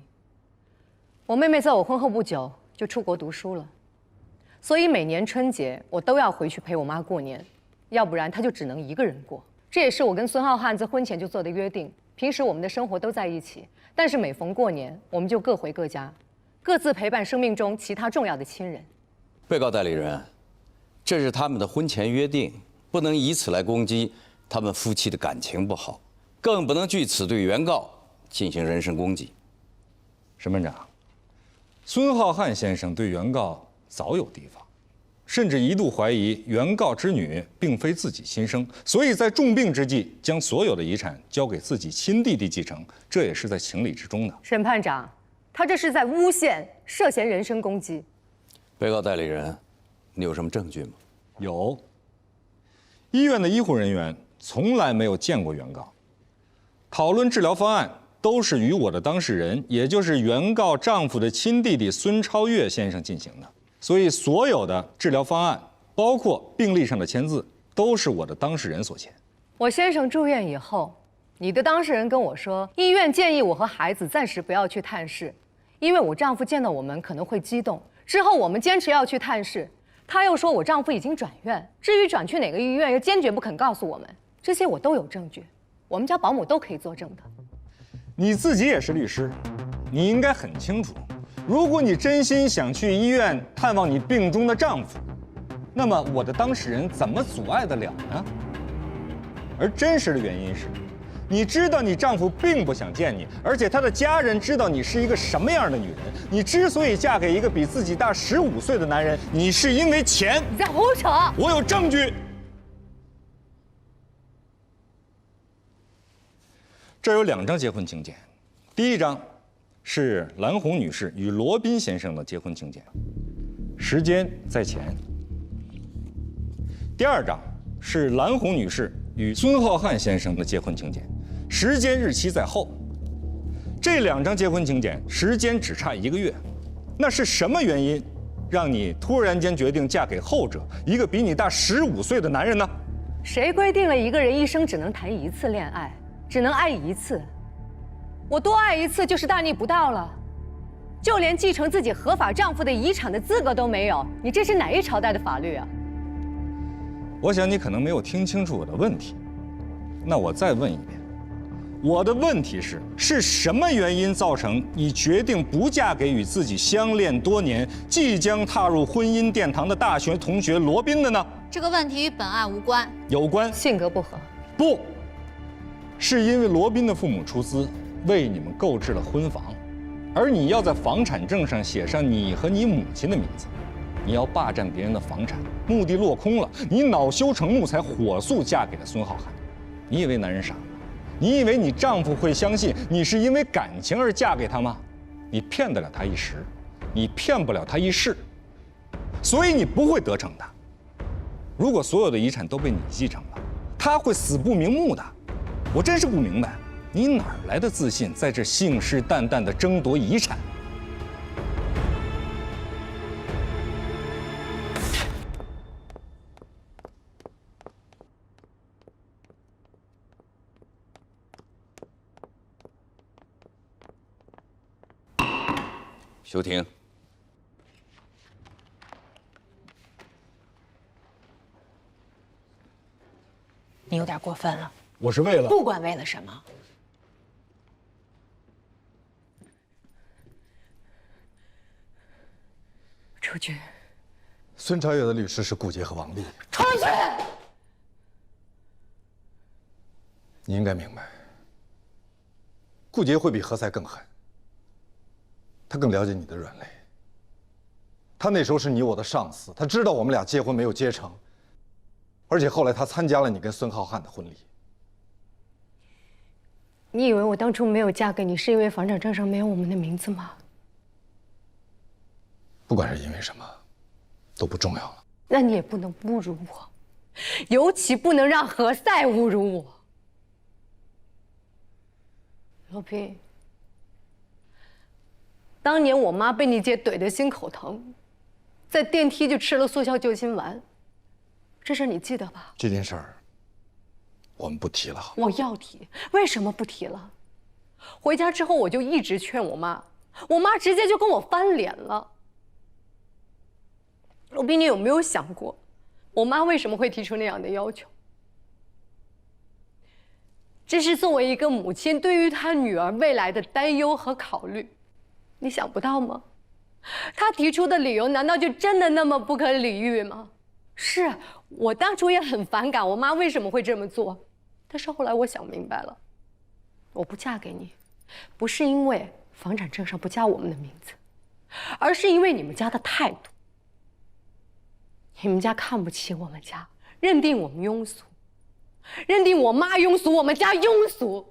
我妹妹在我婚后不久就出国读书了，所以每年春节我都要回去陪我妈过年，要不然她就只能一个人过。这也是我跟孙浩瀚在婚前就做的约定。平时我们的生活都在一起，但是每逢过年，我们就各回各家，各自陪伴生命中其他重要的亲人。被告代理人，这是他们的婚前约定，不能以此来攻击他们夫妻的感情不好，更不能据此对原告进行人身攻击。审判长，孙浩瀚先生对原告早有提防，甚至一度怀疑原告之女并非自己亲生，所以在重病之际将所有的遗产交给自己亲弟弟继承，这也是在情理之中的。审判长，他这是在诬陷，涉嫌人身攻击。被告代理人，你有什么证据吗？有。医院的医护人员从来没有见过原告，讨论治疗方案都是与我的当事人，也就是原告丈夫的亲弟弟孙超越先生进行的，所以所有的治疗方案，包括病历上的签字，都是我的当事人所签。我先生住院以后，你的当事人跟我说，医院建议我和孩子暂时不要去探视，因为我丈夫见到我们可能会激动。之后我们坚持要去探视，他又说我丈夫已经转院，至于转去哪个医院，又坚决不肯告诉我们。这些我都有证据，我们家保姆都可以作证的。你自己也是律师，你应该很清楚，如果你真心想去医院探望你病中的丈夫，那么我的当事人怎么阻碍得了呢？而真实的原因是，你知道你丈夫并不想见你，而且他的家人知道你是一个什么样的女人。你之所以嫁给一个比自己大15岁的男人，你是因为钱。你在胡扯！我有证据。这有2张结婚请柬，第一张是蓝红女士与罗宾先生的结婚请柬，时间在前；第2张是蓝红女士与孙浩瀚先生的结婚请柬，时间日期在后。这2张结婚请柬时间只差1个月，那是什么原因让你突然间决定嫁给后者，一个比你大15岁的男人呢？谁规定了一个人一生只能谈1次恋爱，只能爱1次？我多爱1次就是大逆不道了，就连继承自己合法丈夫的遗产的资格都没有。你这是哪一朝代的法律啊？我想你可能没有听清楚我的问题，那我再问一遍，我的问题是什么原因造成你决定不嫁给与自己相恋多年、即将踏入婚姻殿堂的大学同学罗宾的呢？这个问题与本案无关。有关。性格不合。不，是因为罗宾的父母出资为你们购置了婚房，而你要在房产证上写上你和你母亲的名字，你要霸占别人的房产，目的落空了，你恼羞成怒才火速嫁给了孙浩瀚。你以为男人傻吗？你以为你丈夫会相信你是因为感情而嫁给他吗？你骗得了他一时，你骗不了他一世，所以你不会得逞的。如果所有的遗产都被你继承了，他会死不瞑目的。我真是不明白，你哪儿来的自信，在这信誓旦旦地争夺遗产？休庭。你有点过分了。我是为了……不管为了什么。出去。孙超越的律师是顾杰和王丽。出去！你应该明白，顾杰会比何塞更狠。他更了解你的软肋。他那时候是你我的上司，他知道我们俩结婚没有结成，而且后来他参加了你跟孙浩瀚的婚礼。你以为我当初没有嫁给你，是因为房产证上没有我们的名字吗？不管是因为什么，都不重要了。那你也不能侮辱我，尤其不能让何塞侮辱我。罗平，当年我妈被你姐怼得心口疼，在电梯就吃了速效救心丸，这事你记得吧？这件事儿，我们不提了。我要提，为什么不提了？回家之后我就一直劝我妈，我妈直接就跟我翻脸了。罗宾，你有没有想过，我妈为什么会提出那样的要求？这是作为一个母亲对于她女儿未来的担忧和考虑，你想不到吗？她提出的理由难道就真的那么不可理喻吗？是我当初也很反感我妈为什么会这么做，但是后来我想明白了，我不嫁给你，不是因为房产证上不加我们的名字，而是因为你们家的态度。你们家看不起我们家，认定我们庸俗，认定我妈庸俗，我们家庸俗。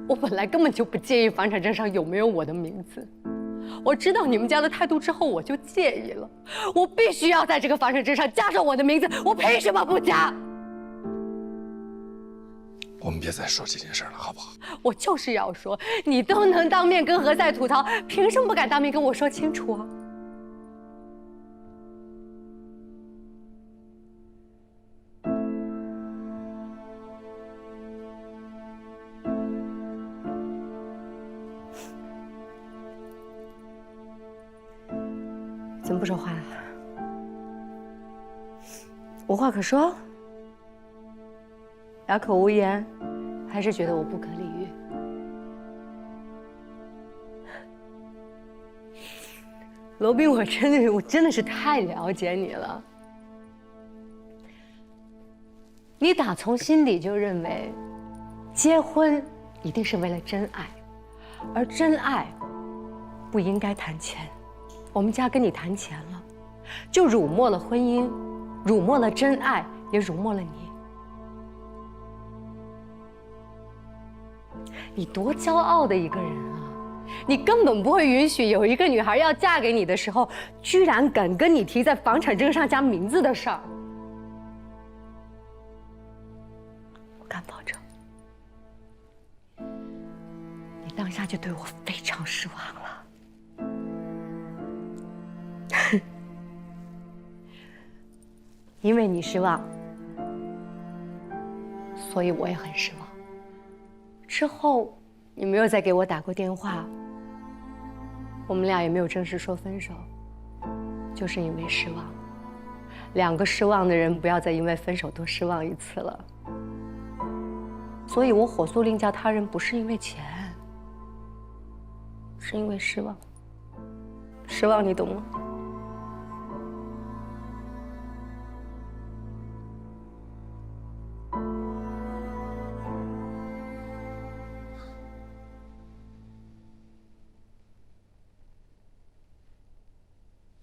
我本来根本就不介意房产证上有没有我的名字，我知道你们家的态度之后，我就介意了。我必须要在这个房产证上加上我的名字，我凭什么不加？我们别再说这件事了，好不好？我就是要说，你都能当面跟何塞吐槽，凭什么不敢当面跟我说清楚啊？怎么不说话呀？无话可说？哑口无言，还是觉得我不可理喻？罗宾，我真的是太了解你了。你打从心底就认为，结婚一定是为了真爱，而真爱不应该谈钱。我们家跟你谈钱了，就辱没了婚姻，辱没了真爱，也辱没了你。你多骄傲的一个人啊！你根本不会允许有一个女孩要嫁给你的时候，居然敢跟你提在房产证上加名字的事儿。我敢保证，你当下就对我非常失望了。因为你失望，所以我也很失望。之后你没有再给我打过电话，我们俩也没有正式说分手，就是因为失望。两个失望的人不要再因为分手多失望一次了。所以我火速另嫁他人，不是因为钱，是因为失望。失望，你懂吗？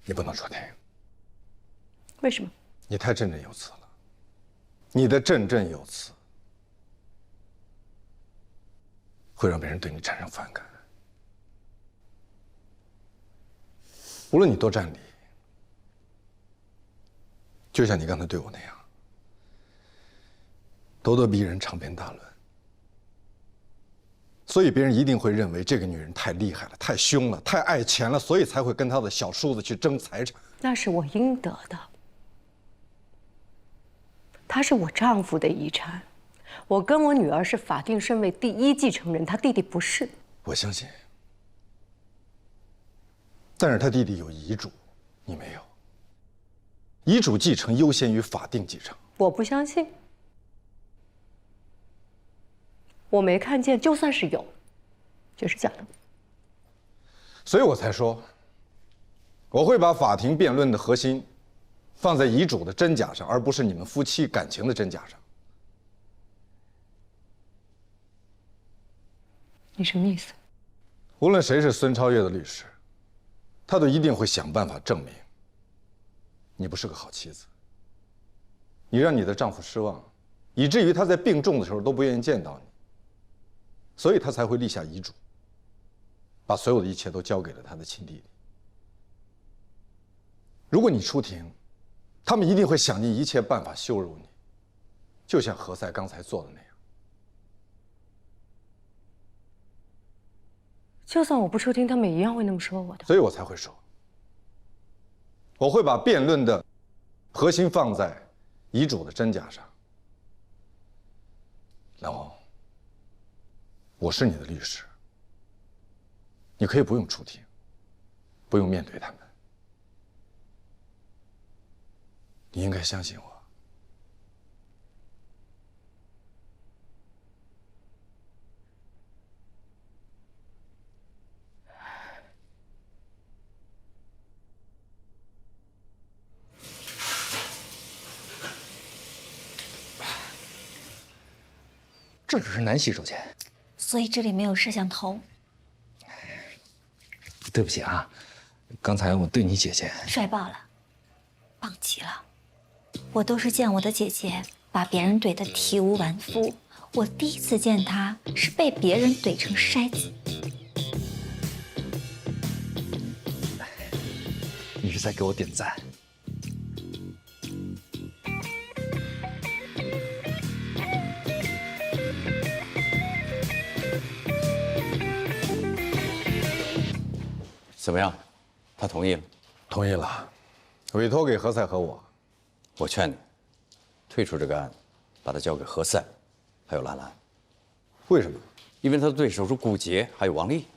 你不能出庭。为什么？你太振振有词了。你的振振有词会让别人对你产生反感。无论你多占理，就像你刚才对我那样，咄咄逼人，长篇大论。所以别人一定会认为这个女人太厉害了，太凶了，太爱钱了，所以才会跟她的小叔子去争财产。那是我应得的，他是我丈夫的遗产，我跟我女儿是法定顺位第一继承人，他弟弟不是。我相信，但是他弟弟有遗嘱，你没有。遗嘱继承优先于法定继承。我不相信。我没看见，就算是有，就是假的。所以我才说，我会把法庭辩论的核心放在遗嘱的真假上，而不是你们夫妻感情的真假上。你什么意思？无论谁是孙超越的律师，他都一定会想办法证明你不是个好妻子。你让你的丈夫失望，以至于他在病重的时候都不愿意见到你。所以他才会立下遗嘱，把所有的一切都交给了他的亲弟弟。如果你出庭，他们一定会想尽一切办法羞辱你，就像何塞刚才做的那样。就算我不出庭，他们也一样会那么说我的。所以我才会说，我会把辩论的核心放在遗嘱的真假上。然后我是你的律师，你可以不用出庭，不用面对他们。你应该相信我。这只是男洗手间。所以这里没有摄像头。对不起啊，刚才我对你姐姐帅爆了，棒极了！我都是见我的姐姐把别人怼得体无完肤，我第一次见她是被别人怼成筛子。你是在给我点赞。怎么样？他同意了？同意了，委托给何塞和我。我劝你退出这个案子，把它交给何塞，还有兰兰。为什么？因为他的对手是顾杰，还有王丽。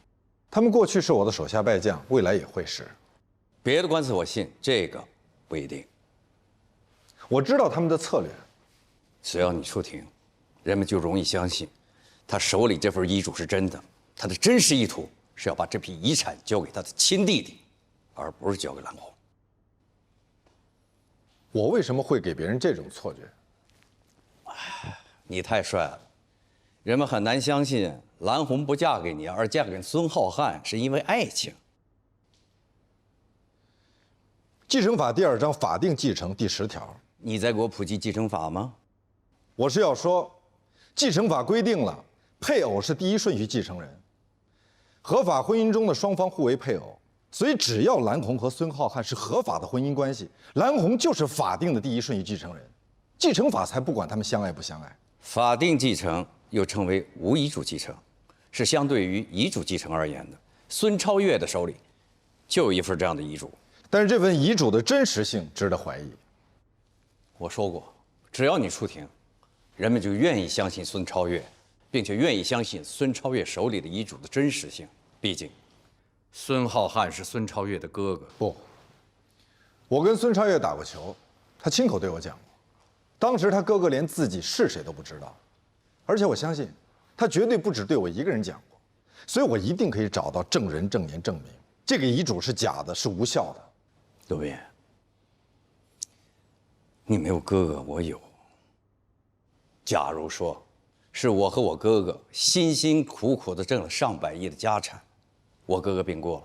他们过去是我的手下败将，未来也会是。别的官司我信，这个不一定。我知道他们的策略。只要你出庭，人们就容易相信，他手里这份遗嘱是真的。他的真实意图是要把这批遗产交给他的亲弟弟，而不是交给蓝红。我为什么会给别人这种错觉？你太帅了，人们很难相信蓝红不嫁给你，而嫁给孙浩瀚是因为爱情。继承法第2章法定继承第10条，你在给我普及继承法吗？我是要说，继承法规定了，配偶是第1顺序继承人。合法婚姻中的双方互为配偶，所以只要蓝红和孙浩瀚是合法的婚姻关系，蓝红就是法定的第1顺序继承人，继承法才不管他们相爱不相爱。法定继承又称为无遗嘱继承，是相对于遗嘱继承而言的。孙超越的手里就有一份这样的遗嘱，但是这份遗嘱的真实性值得怀疑。我说过，只要你出庭，人们就愿意相信孙超越，并且愿意相信孙超越手里的遗嘱的真实性。毕竟，孙浩瀚是孙超越的哥哥。不，我跟孙超越打过球，他亲口对我讲过，当时他哥哥连自己是谁都不知道，而且我相信，他绝对不只对我一个人讲过，所以我一定可以找到证人证言证明这个遗嘱是假的，是无效的。罗斌，你没有哥哥，我有。假如说，是我和我哥哥辛辛苦苦地挣了上百亿的家产，我哥哥病过了，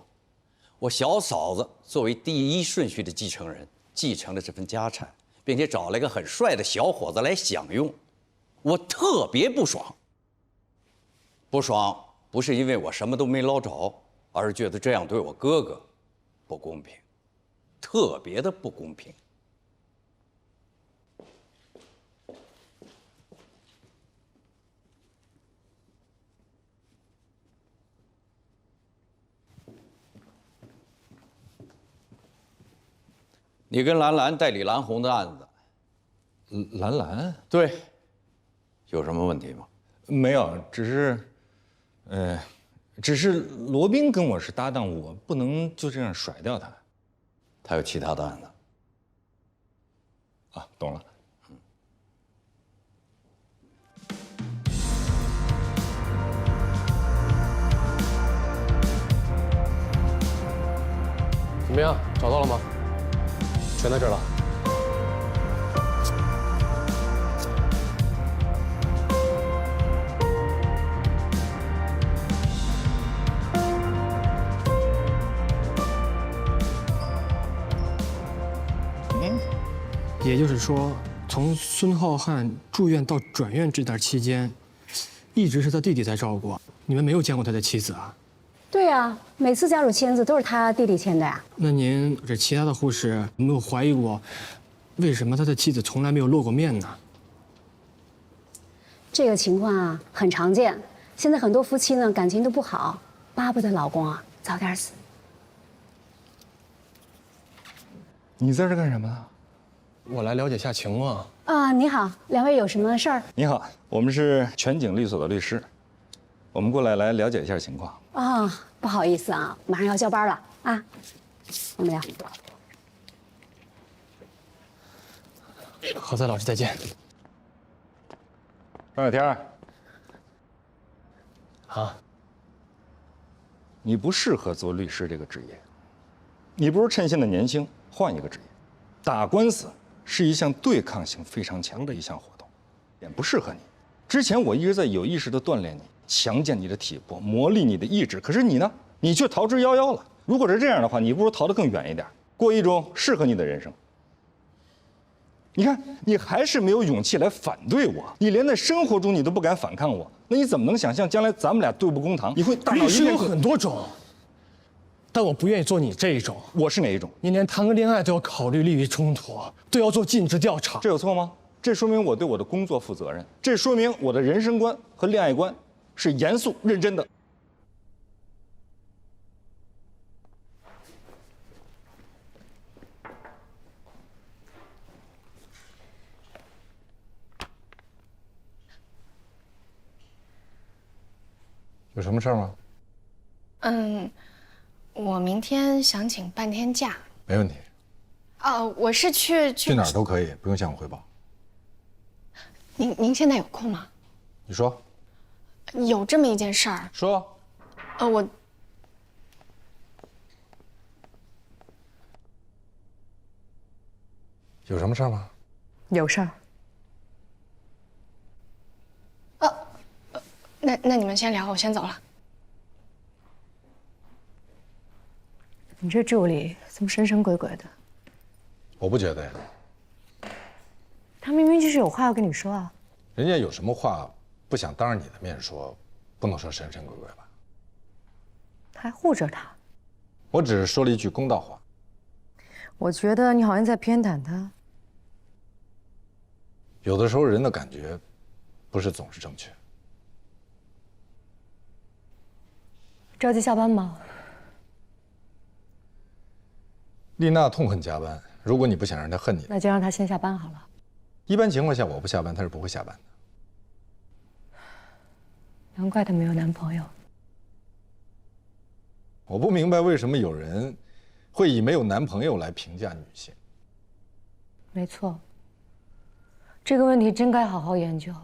我小嫂子作为第1顺序的继承人，继承了这份家产，并且找了一个很帅的小伙子来享用，我特别不爽。不爽不是因为我什么都没捞着，而是觉得这样对我哥哥不公平，特别的不公平。你跟兰兰代理蓝红的案子，兰兰？对，有什么问题吗？没有，只是罗宾跟我是搭档，我不能就这样甩掉他。他有其他的案子。啊，懂了。怎么样，找到了吗？全在这儿了。也就是说，从孙浩瀚住院到转院这段期间，一直是他弟弟在照顾。你们没有见过他的妻子啊？对啊，每次家属签字都是他弟弟签的呀。那您这其他的护士有没有怀疑过，为什么他的妻子从来没有露过面呢？这个情况啊很常见，现在很多夫妻呢感情都不好，巴不得老公啊早点死。你在这干什么呢？我来了解一下情况。啊，你好，两位有什么事儿？你好，我们是全景律所的律师，我们过来了解一下情况。啊，不好意思啊，马上要交班了啊，我们聊。何塞老师再见。张小天。啊。你不适合做律师这个职业，你不如趁现在年轻换一个职业。打官司是一项对抗性非常强的一项活动，也不适合你。之前我一直在有意识地锻炼你，强健你的体魄，磨砺你的意志。可是你呢？你却逃之夭夭了。如果是这样的话，你不如逃得更远一点，过一种适合你的人生。你看，你还是没有勇气来反对我，你连在生活中你都不敢反抗我，那你怎么能想象将来咱们俩对簿公堂？你会大脑律师有很多种，但我不愿意做你这一种。我是哪一种？你连谈个恋爱都要考虑利益冲突，都要做尽职调查，这有错吗？这说明我对我的工作负责任，这说明我的人生观和恋爱观是严肃认真的。有什么事儿吗？我明天想请半天假。没问题。我是去哪儿都可以，不用向我汇报。您现在有空吗？你说。有这么一件事儿。说。我有什么事儿吗？有事儿。那你们先聊，我先走了。你这助理怎么神神鬼鬼的？我不觉得呀。他明明就是有话要跟你说啊。人家有什么话不想当着你的面说，不能说神神鬼鬼吧？他还护着他。我只是说了一句公道话。我觉得你好像在偏袒他。有的时候人的感觉，不是总是正确。着急下班吗？丽娜痛恨加班，如果你不想让她恨你，那就让她先下班好了。一般情况下我不下班，她是不会下班的。难怪她没有男朋友。我不明白为什么有人会以没有男朋友来评价女性。没错，这个问题真该好好研究。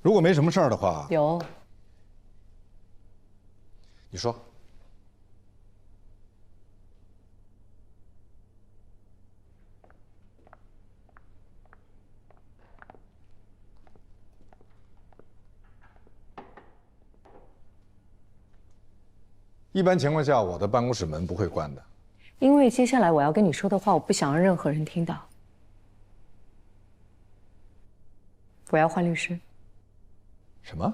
如果没什么事儿的话，有。你说。一般情况下，我的办公室门不会关的。因为接下来我要跟你说的话，我不想让任何人听到。我要换律师。什么？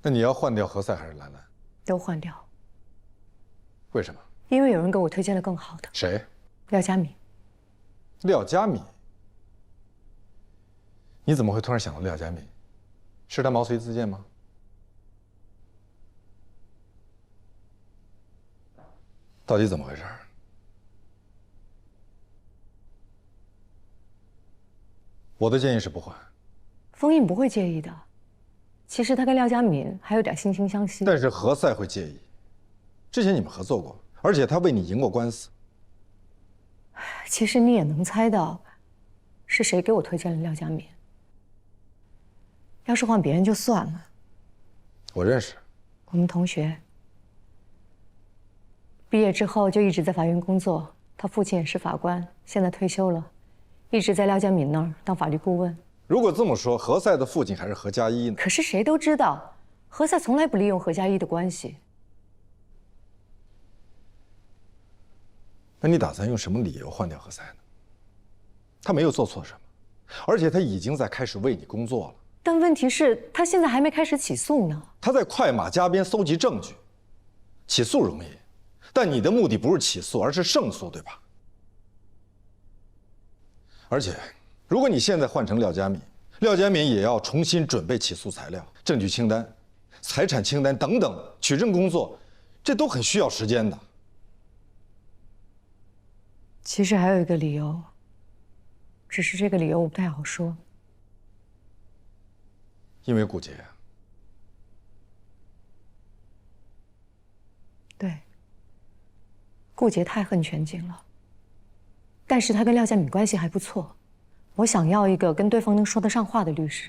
那你要换掉何塞还是兰兰？都换掉。为什么？因为有人给我推荐了更好的。谁？廖佳敏。廖佳敏？你怎么会突然想到廖佳敏？是他毛遂自荐吗？到底怎么回事？我的建议是不换。封印不会介意的。其实他跟廖佳敏还有点惺惺相惜。但是何塞会介意。之前你们合作过，而且他为你赢过官司。其实你也能猜到，是谁给我推荐了廖佳敏。要是换别人就算了。我认识。我们同学。毕业之后就一直在法院工作，他父亲也是法官，现在退休了，一直在廖佳敏那儿当法律顾问。如果这么说，何塞的父亲还是何佳一呢？可是谁都知道，何塞从来不利用何佳一的关系。那你打算用什么理由换掉何塞呢？他没有做错什么，而且他已经在开始为你工作了。但问题是，他现在还没开始起诉呢。他在快马加鞭搜集证据，起诉容易，但你的目的不是起诉，而是胜诉，对吧？而且，如果你现在换成廖佳敏，廖佳敏也要重新准备起诉材料、证据清单、财产清单等等取证工作，这都很需要时间的。其实还有一个理由，只是这个理由我不太好说。因为顾杰。对，顾杰太恨全景了。但是他跟廖佳敏关系还不错，我想要一个跟对方能说得上话的律师。